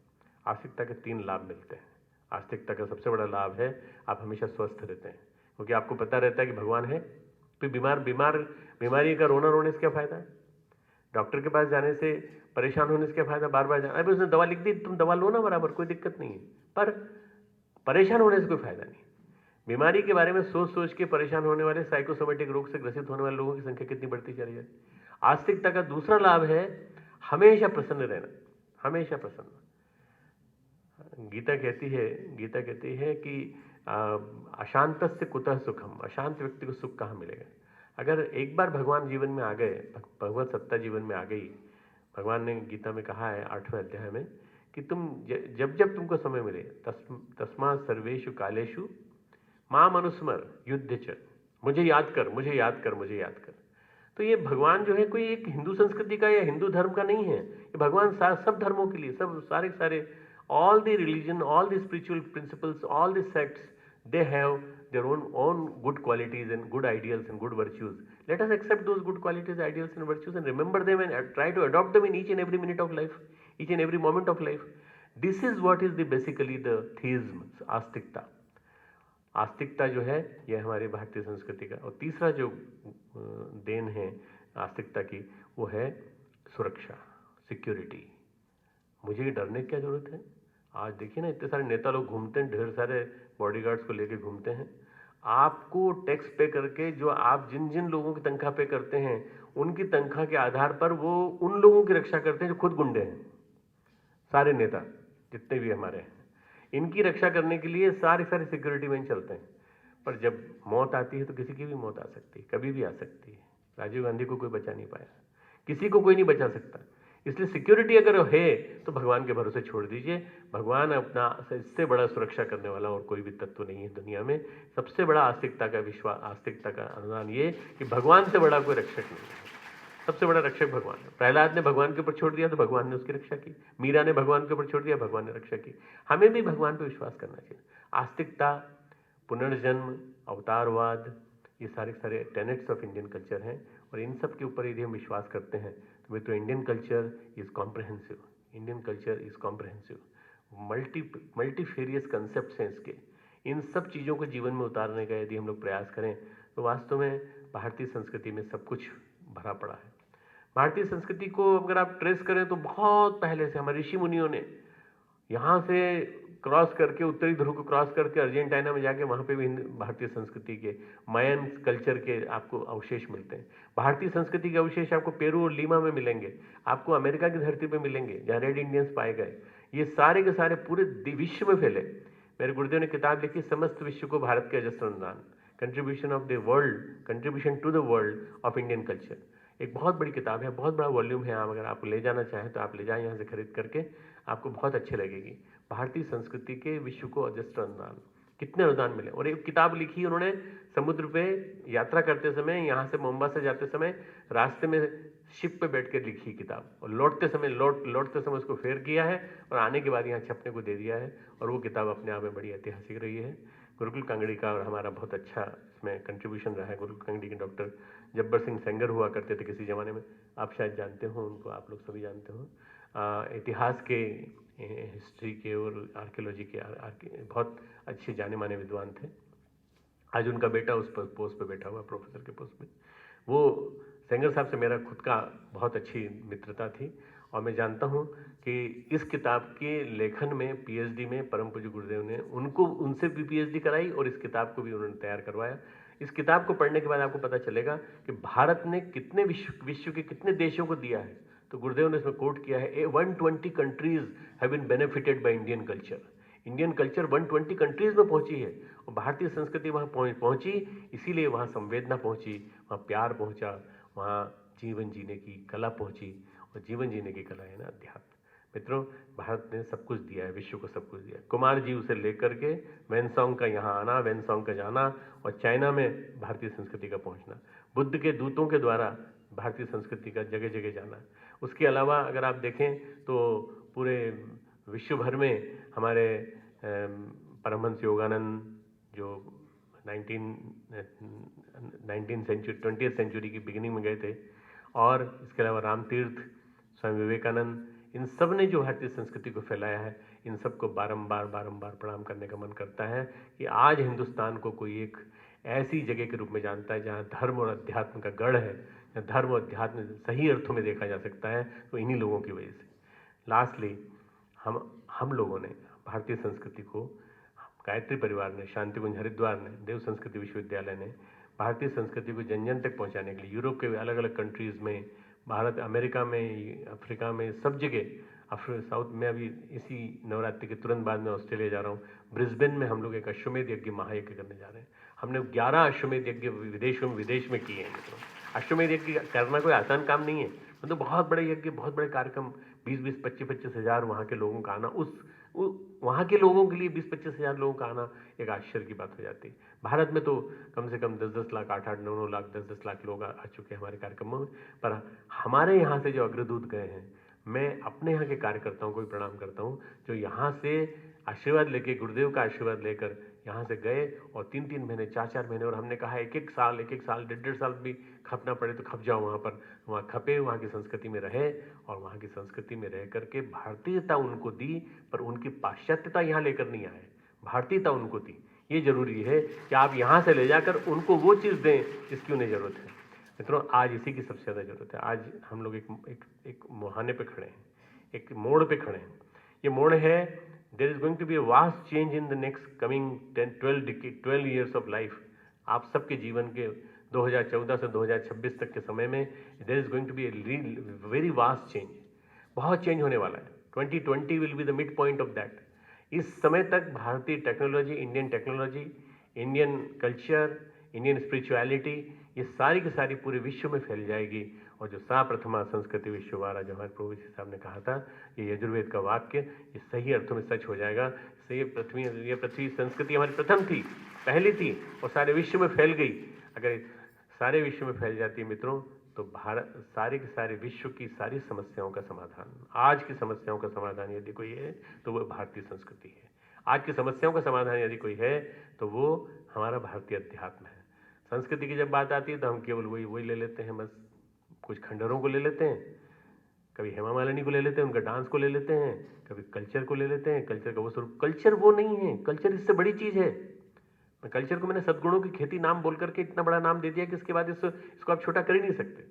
आस्तिकता के 3 लाभ मिलते हैं। आस्तिकता का सबसे बड़ा लाभ है आप हमेशा स्वस्थ रहते हैं, क्योंकि आपको पता रहता है कि भगवान है। तो बीमारी का रोने से क्या फायदा है? डॉक्टर के पास जाने से, परेशान होने से क्या फायदा? बार बार जाना, अभी उसने दवा लिख दी, तुम दवा लो ना बराबर, कोई दिक्कत नहीं है, पर परेशान होने से कोई फायदा नहीं। बीमारी के बारे में सोच सोच के परेशान होने वाले, साइकोसोमेटिक रोग से ग्रसित होने वाले लोगों की संख्या कितनी बढ़ती चली जाती है। आस्तिकता का दूसरा लाभ है हमेशा प्रसन्न रहना, हमेशा प्रसन्न। गीता कहती है कि अशांतस्य कुतः सुखम, अशांत व्यक्ति को सुख कहाँ मिलेगा। अगर एक बार भगवान जीवन में आ गए, भगवत सत्ता जीवन में आ गई, भगवान ने गीता में कहा है 8वें अध्याय में कि तुम जब जब तुमको समय मिले तस्मात् सर्वेषु कालेषु माम अनुस्मर युद्ध च, मुझे याद कर, मुझे याद कर, मुझे याद कर। तो ये भगवान जो है कोई एक हिंदू संस्कृति का या हिंदू धर्म का नहीं है, ये भगवान सब धर्मों के लिए, सब सारे all the religion, all the spiritual principles, all the sects, they have their own good qualities and good ideals and good virtues. Let us accept those good qualities, ideals and virtues and remember them and try to adopt them in each and every minute of life, each and every moment of life. This is what is basically the theism, आस्तिकता। आस्तिकता जो है ये हमारी भारतीय संस्कृति का। और तीसरा जो देन है आस्तिकता की वो है सुरक्षा, सिक्योरिटी। मुझे डरने की क्या जरूरत है। आज देखिए ना, इतने सारे नेता लोग घूमते हैं, ढेर सारे बॉडीगार्ड्स को लेके घूमते हैं। आपको टैक्स पे करके, जो आप जिन जिन लोगों की तनख्वाह पे करते हैं उनकी तनख्वाह के आधार पर वो उन लोगों की रक्षा करते हैं जो खुद गुंडे हैं। सारे नेता जितने भी हमारे हैं, इनकी रक्षा करने के लिए सारे सिक्योरिटी मैन चलते हैं। पर जब मौत आती है तो किसी की भी मौत आ सकती है, कभी भी आ सकती है। राजीव गांधी को कोई बचा नहीं पाया, किसी को कोई नहीं बचा सकता। इसलिए सिक्योरिटी अगर है तो भगवान के भरोसे छोड़ दीजिए। भगवान अपना, इससे बड़ा सुरक्षा करने वाला और कोई भी तत्व नहीं है दुनिया में। सबसे बड़ा आस्तिकता का विश्वास, आस्तिकता का अनुमान ये कि भगवान से बड़ा कोई रक्षक नहीं है। सबसे बड़ा रक्षक भगवान है। प्रहलाद ने भगवान के ऊपर छोड़ दिया तो भगवान ने उसकी रक्षा की, मीरा ने भगवान के ऊपर छोड़ दिया, भगवान ने रक्षा की। हमें भी भगवान पर विश्वास करना चाहिए। आस्तिकता, पुनर्जन्म, अवतारवाद, ये सारे टेनेट्स ऑफ इंडियन कल्चर हैं और इन सब के ऊपर यदि हम विश्वास करते हैं तो वे तो Indian culture is comprehensive, Indian culture is comprehensive. Multifarious concepts हैं इसके। इन सब चीज़ों को जीवन में उतारने का यदि हम लोग प्रयास करें तो वास्तव में भारतीय संस्कृति में सब कुछ भरा पड़ा है। भारतीय संस्कृति को अगर आप ट्रेस करें तो बहुत पहले से हमारे ऋषि मुनियों ने यहाँ से क्रॉस करके, उत्तरी ध्रुव को क्रॉस करके अर्जेंटीना में जाके वहाँ पे भी भारतीय संस्कृति के, मायन कल्चर के आपको अवशेष मिलते हैं। भारतीय संस्कृति के अवशेष आपको पेरू और लीमा में मिलेंगे, आपको अमेरिका की धरती पे मिलेंगे जहाँ रेड इंडियंस पाए गए। ये सारे के सारे पूरे विश्व में फैले। मेरे गुरुदेव ने किताब लिखी, समस्त विश्व को भारत के अजस्र अनुदान, contribution of the world, contribution to the world of Indian culture. एक बहुत बड़ी किताब है, बहुत बड़ा वॉल्यूम है। आप अगर आप ले जाना चाहें तो आप ले जाएं यहाँ से खरीद करके, आपको बहुत अच्छी लगेगी। भारतीय संस्कृति के विश्व को अजस्र अनुदान, कितने अनुदान मिले। और एक किताब लिखी उन्होंने समुद्र पे यात्रा करते समय, यहाँ से मोम्बासा जाते समय रास्ते में शिप पे बैठ कर लिखी किताब, और लौटते समय उसको फेयर किया है और आने के बाद यहाँ छपने को दे दिया है। और वो किताब अपने आप में बड़ी ऐतिहासिक रही है। गुरुकुल कांगड़ी का और हमारा बहुत अच्छा इसमें कंट्रीब्यूशन रहा है। गुरुकुल कांगड़ी के डॉक्टर जब्बर सिंह सेंगर हुआ करते थे किसी ज़माने में, आप शायद जानते हो उनको, आप लोग सभी जानते हो। इतिहास के, हिस्ट्री के और आर्कियोलॉजी के बहुत अच्छे जाने माने विद्वान थे। आज उनका बेटा उस पोस्ट पे बैठा हुआ, प्रोफेसर के पोस्ट पे। वो सेंगर साहब से मेरा खुद का बहुत अच्छी मित्रता थी और मैं जानता हूँ कि इस किताब के लेखन में, पीएचडी में परम पूज्य गुरुदेव ने उनसे भी पीएचडी कराई और इस किताब को भी उन्होंने तैयार करवाया। इस किताब को पढ़ने के बाद आपको पता चलेगा कि भारत ने कितने विश्व के कितने देशों को दिया है। तो गुरुदेव ने इसमें कोट किया है, 120 countries have been benefited by Indian culture. Indian culture 120 countries में पहुंची है और भारतीय संस्कृति वहाँ पहुंची, इसीलिए वहाँ संवेदना पहुंची, वहाँ प्यार पहुंचा, वहाँ जीवन जीने की कला पहुंची। और जीवन जीने की कला है ना अध्यात्म। मित्रों, भारत ने सब कुछ दिया है, विश्व को सब कुछ दिया है। कुमार जी उसे लेकर के वेनसोंग का यहाँ आना, वेनसोंग का जाना और चाइना में भारतीय संस्कृति का पहुँचना, बुद्ध के दूतों के द्वारा भारतीय संस्कृति का जगह जगह जाना। उसके अलावा अगर आप देखें तो पूरे विश्व भर में हमारे परमहंस योगानंद जो 20th सेंचुरी की बिगिनिंग में गए थे, और इसके अलावा राम तीर्थ, स्वामी विवेकानंद, इन सब ने जो भारतीय संस्कृति को फैलाया है, इन सबको बारंबार प्रणाम करने का मन करता है कि आज हिंदुस्तान को कोई एक ऐसी जगह के रूप में जानता है जहाँ धर्म और अध्यात्म का गढ़ है, जहाँ धर्म और अध्यात्म सही अर्थों में देखा जा सकता है, तो इन्हीं लोगों की वजह से। लास्टली हम लोगों ने भारतीय संस्कृति को गायत्री परिवार ने, शांतिकुंज हरिद्वार ने, देव संस्कृति विश्वविद्यालय ने भारतीय संस्कृति को जन जन तक पहुंचाने के लिए यूरोप के अलग अलग कंट्रीज़ में, भारत, अमेरिका में, अफ्रीका में, सब जगह, साउथ में, अभी इसी नवरात्रि के तुरंत बाद में ऑस्ट्रेलिया जा रहा हूँ। ब्रिस्बेन में हम लोग एक अश्वमेध यज्ञ महायज्ञ करने जा रहे हैं। हमने 11 अश्वमेध यज्ञ विदेश में किए हैं। मित्रों, अश्वमेध यज्ञ करना कोई आसान काम नहीं है। मतलब बहुत बड़े यज्ञ, बहुत बड़े कार्यक्रम, 20-20, 25-25 हज़ार वहाँ के लोगों का आना, वहाँ के लोगों के लिए 20-25 हज़ार लोगों का आना एक आश्चर्य की बात हो जाती है। भारत में तो कम से कम 10-10 लाख, 8-8, 9-9 लाख, 10-10 लाख लोग आ चुके हैं हमारे कार्यक्रमों में। पर हमारे यहाँ से जो अग्रदूत गए हैं, मैं अपने यहाँ के कार्यकर्ताओं को भी प्रणाम करता हूँ, जो यहाँ से आशीर्वाद लेके, गुरुदेव का आशीर्वाद लेकर यहाँ से गए और 3-3 महीने, 4-4 महीने, और हमने कहा 1-1 साल, 1-1 साल भी खपना पड़े तो खप जाओ वहाँ पर, वहाँ खपे, वहाँ की संस्कृति में रहे और वहाँ की संस्कृति में रह करके भारतीयता उनको दी, पर उनकी पाश्चात्यता यहाँ लेकर नहीं आए, भारतीयता उनको दी। ये जरूरी है कि आप यहाँ से ले जाकर उनको वो चीज़ दें जिसकी उन्हें ज़रूरत है। मित्रों, आज इसी की सबसे ज़्यादा ज़रूरत है। आज हम लोग एक मुहाने पे खड़े हैं, एक मोड़ पे खड़े हैं। ये मोड़ है, there is going to be a vast change in the next coming 12 years of life. आप सबके जीवन के 2014 से 2026 तक के समय में there is going to be a very vast change. बहुत चेंज होने वाला है। 2020 will be the mid point of that. इस समय तक भारतीय technology, Indian culture, Indian spirituality, ये सारी की सारी पूरे विश्व में फैल जाएगी। और जो सा प्रथमा संस्कृति विश्ववारा, जो हमारे प्रभु जी साहब ने कहा था, ये यजुर्वेद का वाक्य, ये सही अर्थों में सच हो जाएगा। ये पृथ्वी संस्कृति हमारी प्रथम थी, पहली थी, और सारे विश्व में फैल गई। अगर सारे विश्व में फैल जाती है मित्रों, तो भारत सारे के सारे विश्व की सारी समस्याओं का समाधान, आज की समस्याओं का समाधान यदि कोई है तो वो भारतीय संस्कृति है। आज की समस्याओं का समाधान यदि कोई है तो वो हमारा भारतीय अध्यात्म है। संस्कृति की जब बात आती है तो हम केवल वही ले लेते हैं, बस कुछ खंडरों को ले लेते हैं, कभी हेमा मालिनी को ले लेते हैं, उनका डांस को ले लेते हैं, कभी कल्चर को ले लेते हैं। कल्चर का वो स्वरूप, कल्चर वो नहीं है, कल्चर इससे बड़ी चीज़ है। कल्चर को मैंने सद्गुणों की खेती नाम बोल करके इतना बड़ा नाम दे दिया कि इसके बाद इसको आप छोटा कर ही नहीं सकते।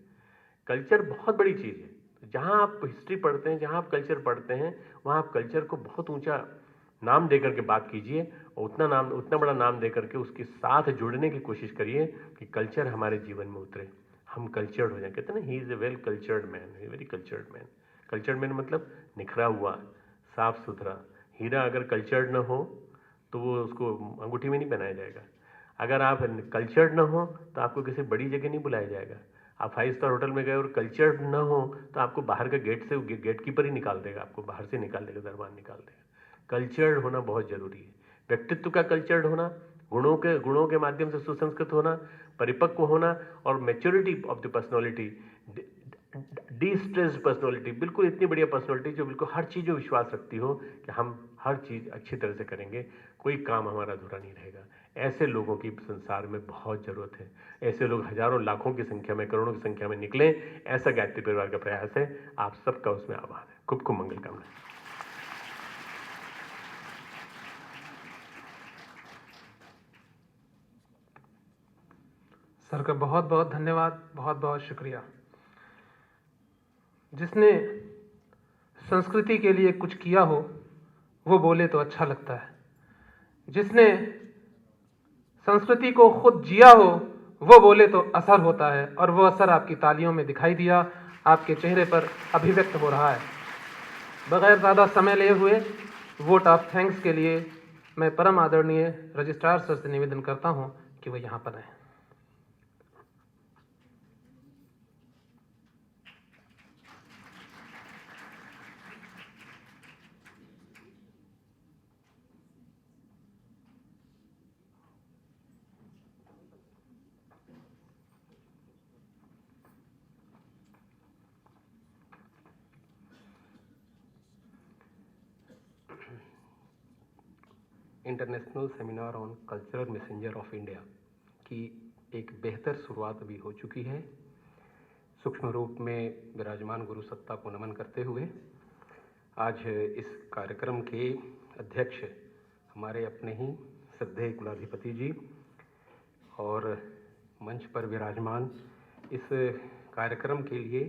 कल्चर बहुत बड़ी चीज़ है। जहाँ आप हिस्ट्री पढ़ते हैं, जहाँ आप कल्चर पढ़ते हैं, वहाँ आप कल्चर को बहुत ऊंचा नाम दे करके बात कीजिए, और उतना बड़ा नाम दे करके उसके साथ जुड़ने की कोशिश करिए कि कल्चर हमारे जीवन में उतरे, हम कल्चर्ड हो जाए। कहते हैं ना, he is a well cultured man, very cultured man. Cultured man मतलब निखरा हुआ, साफ सुथरा। हीरा अगर कल्चर्ड न हो तो वो उसको अंगूठी में नहीं पहनाया जाएगा। अगर आप कल्चर्ड न हो तो आपको किसी बड़ी जगह नहीं बुलाया जाएगा। आप 5 स्टार होटल में गए और कल्चर्ड न हो तो आपको बाहर का गेट से गेट कीपर ही निकाल देगा, आपको बाहर से निकाल देगा, दरबार निकाल देगा। कल्चर्ड होना बहुत जरूरी है। व्यक्तित्व का कल्चर्ड होना, गुणों के माध्यम से सुसंस्कृत होना, परिपक्व होना, और maturity of the personality, distressed personality, बिल्कुल इतनी बढ़िया पर्सनैलिटी जो बिल्कुल हर चीज़ में विश्वास रखती हो कि हम हर चीज़ अच्छी तरह से करेंगे, कोई काम हमारा अधूरा नहीं रहेगा। ऐसे लोगों की संसार में बहुत ज़रूरत है। ऐसे लोग हजारों, लाखों की संख्या में, करोड़ों की संख्या में निकलें, ऐसा गायत्री परिवार का प्रयास है। आप सबका उसमें आभार है। खूब खूब मंगल कामनाएं। सर का बहुत बहुत धन्यवाद, बहुत बहुत शुक्रिया। जिसने संस्कृति के लिए कुछ किया हो वो बोले तो अच्छा लगता है, जिसने संस्कृति को खुद जिया हो वो बोले तो असर होता है, और वो असर आपकी तालियों में दिखाई दिया, आपके चेहरे पर अभिव्यक्त हो रहा है। बगैर ज़्यादा समय लिए हुए वोट ऑफ थैंक्स के लिए मैं परम आदरणीय रजिस्ट्रार सर से निवेदन करता हूं कि वो यहाँ पर आएं। International seminar on cultural messenger of India की एक बेहतर शुरुआत अभी हो चुकी है। सूक्ष्म रूप में विराजमान गुरु सत्ता को नमन करते हुए आज इस कार्यक्रम के अध्यक्ष हमारे अपने ही श्रद्धेय कुलाधिपति जी, और मंच पर विराजमान इस कार्यक्रम के लिए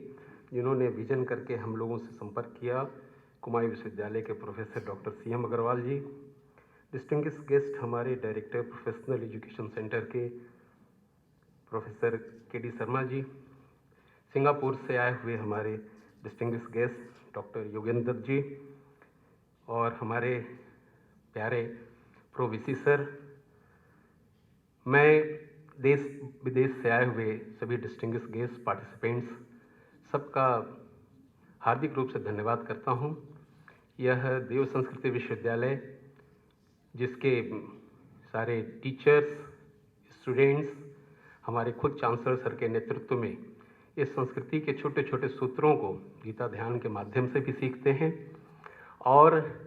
जिन्होंने विजन करके हम लोगों से संपर्क किया, कुमायूं विश्वविद्यालय के प्रोफेसर डॉक्टर CM अग्रवाल जी, डिस्टिंग्विश्ड गेस्ट हमारे डायरेक्टर प्रोफेशनल एजुकेशन सेंटर के professor KD. Sharma ji, Singapore से आए हुए हमारे distinguished guest doctor Yogendra ji, और हमारे प्यारे प्रो वीसी सर, मैं देश विदेश से आए हुए सभी डिस्टिंग्विश्ड गेस्ट पार्टिसिपेंट्स सबका हार्दिक रूप से धन्यवाद करता हूं। यह देव संस्कृति विश्वविद्यालय, जिसके सारे टीचर्स, स्टूडेंट्स, हमारे खुद चांसलर सर के नेतृत्व में इस संस्कृति के छोटे छोटे सूत्रों को गीता ध्यान के माध्यम से भी सीखते हैं और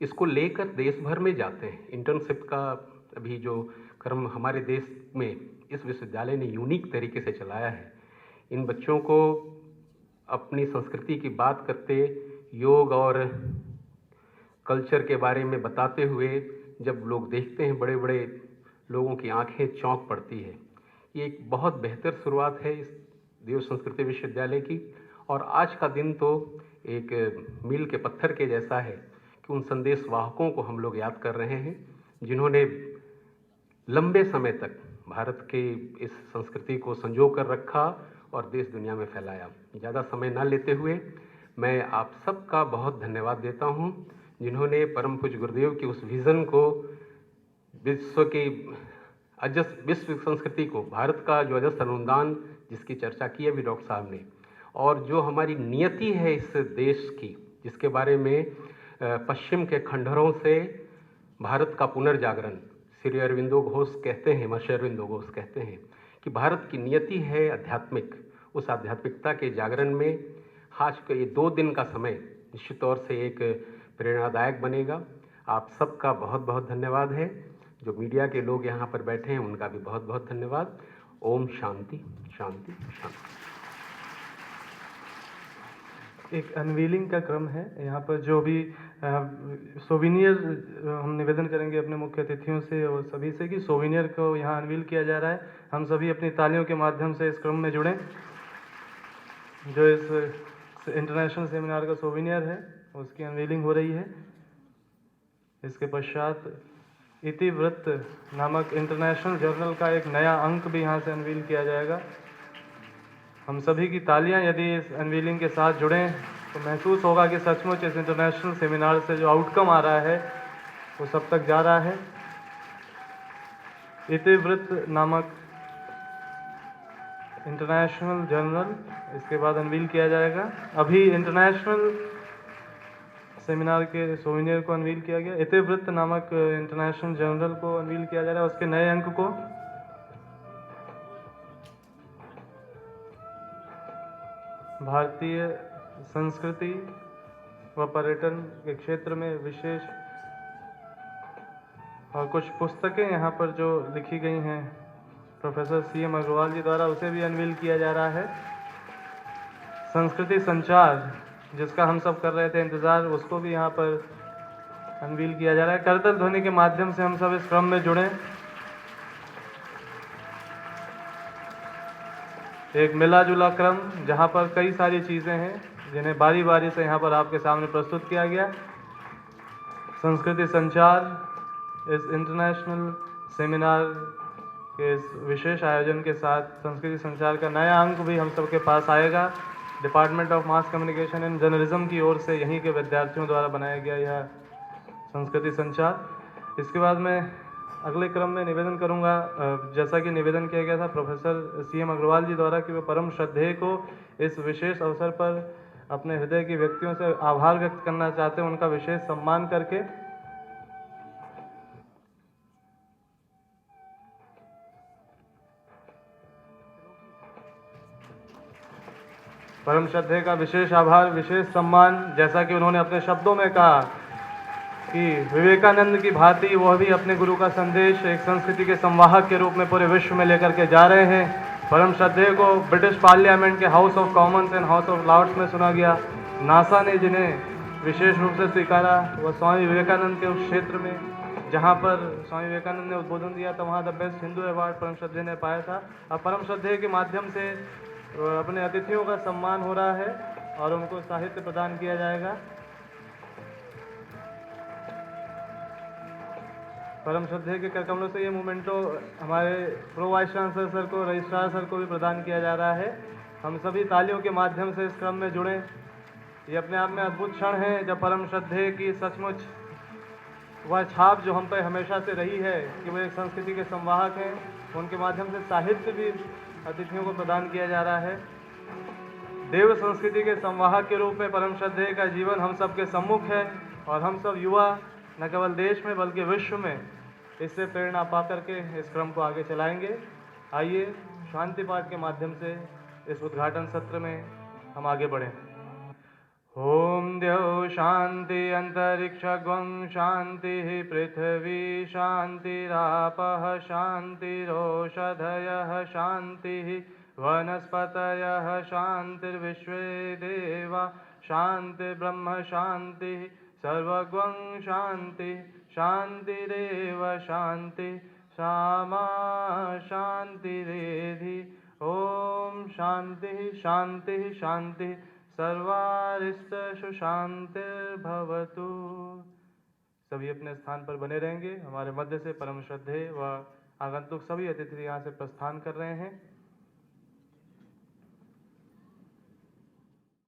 इसको लेकर देश भर में जाते हैं। इंटर्नशिप का अभी जो क्रम हमारे देश में इस विश्वविद्यालय ने यूनिक तरीके से चलाया है, इन बच्चों को अपनी संस्कृति की बात करते, योग और कल्चर के बारे में बताते हुए जब लोग देखते हैं, बड़े बड़े लोगों की आंखें चौंक पड़ती है। ये एक बहुत बेहतर शुरुआत है इस देव संस्कृति विश्वविद्यालय की, और आज का दिन तो एक मील के पत्थर के जैसा है कि उन संदेश वाहकों को हम लोग याद कर रहे हैं जिन्होंने लंबे समय तक भारत के इस संस्कृति को संजो कर रखा और देश दुनिया में फैलाया। ज़्यादा समय ना लेते हुए मैं आप सबका बहुत धन्यवाद देता हूं, जिन्होंने परम पूज्य गुरुदेव की उस विज़न को, विश्व संस्कृति को, भारत का जो अजस्त्र अनुदान जिसकी चर्चा की अभी डॉक्टर साहब ने, और जो हमारी नियति है इस देश की, जिसके बारे में पश्चिम के खंडहरों से भारत का पुनर्जागरण श्री अरविंदो घोष कहते हैं, महर्षि अरविंदो घोष कहते हैं कि भारत की नियति है आध्यात्मिक। उस आध्यात्मिकता के जागरण में आज का ये 2 दिन का समय निश्चित तौर से एक प्रेरणादायक बनेगा। आप सबका बहुत बहुत धन्यवाद है। जो मीडिया के लोग यहाँ पर बैठे हैं उनका भी बहुत बहुत धन्यवाद। ओम शांति शांति शांति। एक अनवीलिंग का क्रम है। यहाँ पर जो भी सोविनियर हम निवेदन करेंगे अपने मुख्य अतिथियों से और सभी से कि सोविनियर को यहाँ अनवील किया जा रहा है। हम सभी अपनी तालियों के माध्यम से इस क्रम में जुड़ें। जो इस इंटरनेशनल सेमिनार का सोविनियर है उसकी अनवीलिंग हो रही है। इसके पश्चात इतिवृत्त नामक इंटरनेशनल जर्नल का एक नया अंक भी यहाँ से अनवील किया जाएगा। हम सभी की तालियां यदि इस अनवीलिंग के साथ जुड़ें तो महसूस होगा कि सचमुच इस इंटरनेशनल सेमिनार से जो आउटकम आ रहा है वो सब तक जा रहा है। इतिवृत्त नामक इंटरनेशनल जर्नल इसके बाद अनवील किया जाएगा। अभी इंटरनेशनल सेमिनार के सोविनियर को अनवील किया गया। इतिवृत्त नामक इंटरनेशनल जर्नल को अनवील किया जा रहा है, उसके नए अंक को। भारतीय संस्कृति व पर्यटन के क्षेत्र में विशेष और कुछ पुस्तकें यहाँ पर जो लिखी गई हैं प्रोफेसर C.M. अग्रवाल जी द्वारा, उसे भी अनवील किया जा रहा है। संस्कृति संचार जिसका हम सब कर रहे थे इंतज़ार, उसको भी यहाँ पर अनवील किया जा रहा है। करतल ध्वनि के माध्यम से हम सब इस क्रम में जुड़ें। एक मिला जुला क्रम जहाँ पर कई सारी चीज़ें हैं जिन्हें बारी बारी से यहाँ पर आपके सामने प्रस्तुत किया गया। संस्कृति संचार इस इंटरनेशनल सेमिनार के इस विशेष आयोजन के साथ संस्कृति संचार का नया अंक भी हम सबके पास आएगा। Department of mass communication and journalism की ओर से यहीं के विद्यार्थियों द्वारा बनाया गया यह संस्कृति संचार। इसके बाद मैं अगले क्रम में निवेदन करूंगा, जैसा कि निवेदन किया गया था प्रोफेसर C.M. अग्रवाल जी द्वारा कि वे परम श्रद्धेय को इस विशेष अवसर पर अपने हृदय की व्यक्तियों से आभार व्यक्त करना चाहते हैं, उनका विशेष सम्मान करके। परम श्रद्धेय का विशेष आभार, विशेष सम्मान, जैसा कि उन्होंने अपने शब्दों में कहा कि विवेकानंद की भांति वह भी अपने गुरु का संदेश एक संस्कृति के संवाहक के रूप में पूरे विश्व में लेकर के जा रहे हैं। परम श्रद्धेय को ब्रिटिश पार्लियामेंट के House of Commons and House of Lords में सुना गया। नासा ने जिन्हें विशेष रूप से स्वीकारा वह स्वामी विवेकानंद के उस क्षेत्र में जहाँ पर स्वामी विवेकानंद ने उद्बोधन दिया था, वहाँ द बेस्ट हिंदू अवार्ड परम श्रद्धेय ने पाया था। अब परम श्रद्धेय के माध्यम से अपने अतिथियों का सम्मान हो रहा है और उनको साहित्य प्रदान किया जाएगा। परम श्रद्धेय के कर कमलों से ये मोमेंटो हमारे प्रो वाइस चांसलर सर को, रजिस्ट्रार सर को भी प्रदान किया जा रहा है। हम सभी तालियों के माध्यम से इस क्रम में जुड़े। ये अपने आप में अद्भुत क्षण है जब परम श्रद्धेय की सचमुच वह छाप जो हम पर हमेशा से रही है कि वो एक संस्कृति के संवाहक हैं, उनके माध्यम से साहित्य भी अतिथियों को प्रदान किया जा रहा है। देव संस्कृति के संवाहक के रूप में परम श्रद्धेय का जीवन हम सबके सम्मुख है और हम सब युवा न केवल देश में बल्कि विश्व में इससे प्रेरणा पा करके इस क्रम को आगे चलाएंगे। आइए शांति पाठ के माध्यम से इस उद्घाटन सत्र में हम आगे बढ़ें। ओम द्यौ शांति अंतरिक्षगं शांति पृथ्वी शांतिरापः शांतिरोषधयः शांति वनस्पतयः शांतिर्विश्वे देवा शांति ब्रह्म शांति सर्वगं शांति शांतिरेव शांति सामा शांतिरेधि। ओम शांति शांति शांति सर्वारिष्टु शांतिर्भवतु। सभी अपने स्थान पर बने रहेंगे। हमारे मध्य से परम श्रद्धेय व आगंतुक सभी अतिथि यहाँ से प्रस्थान कर रहे हैं।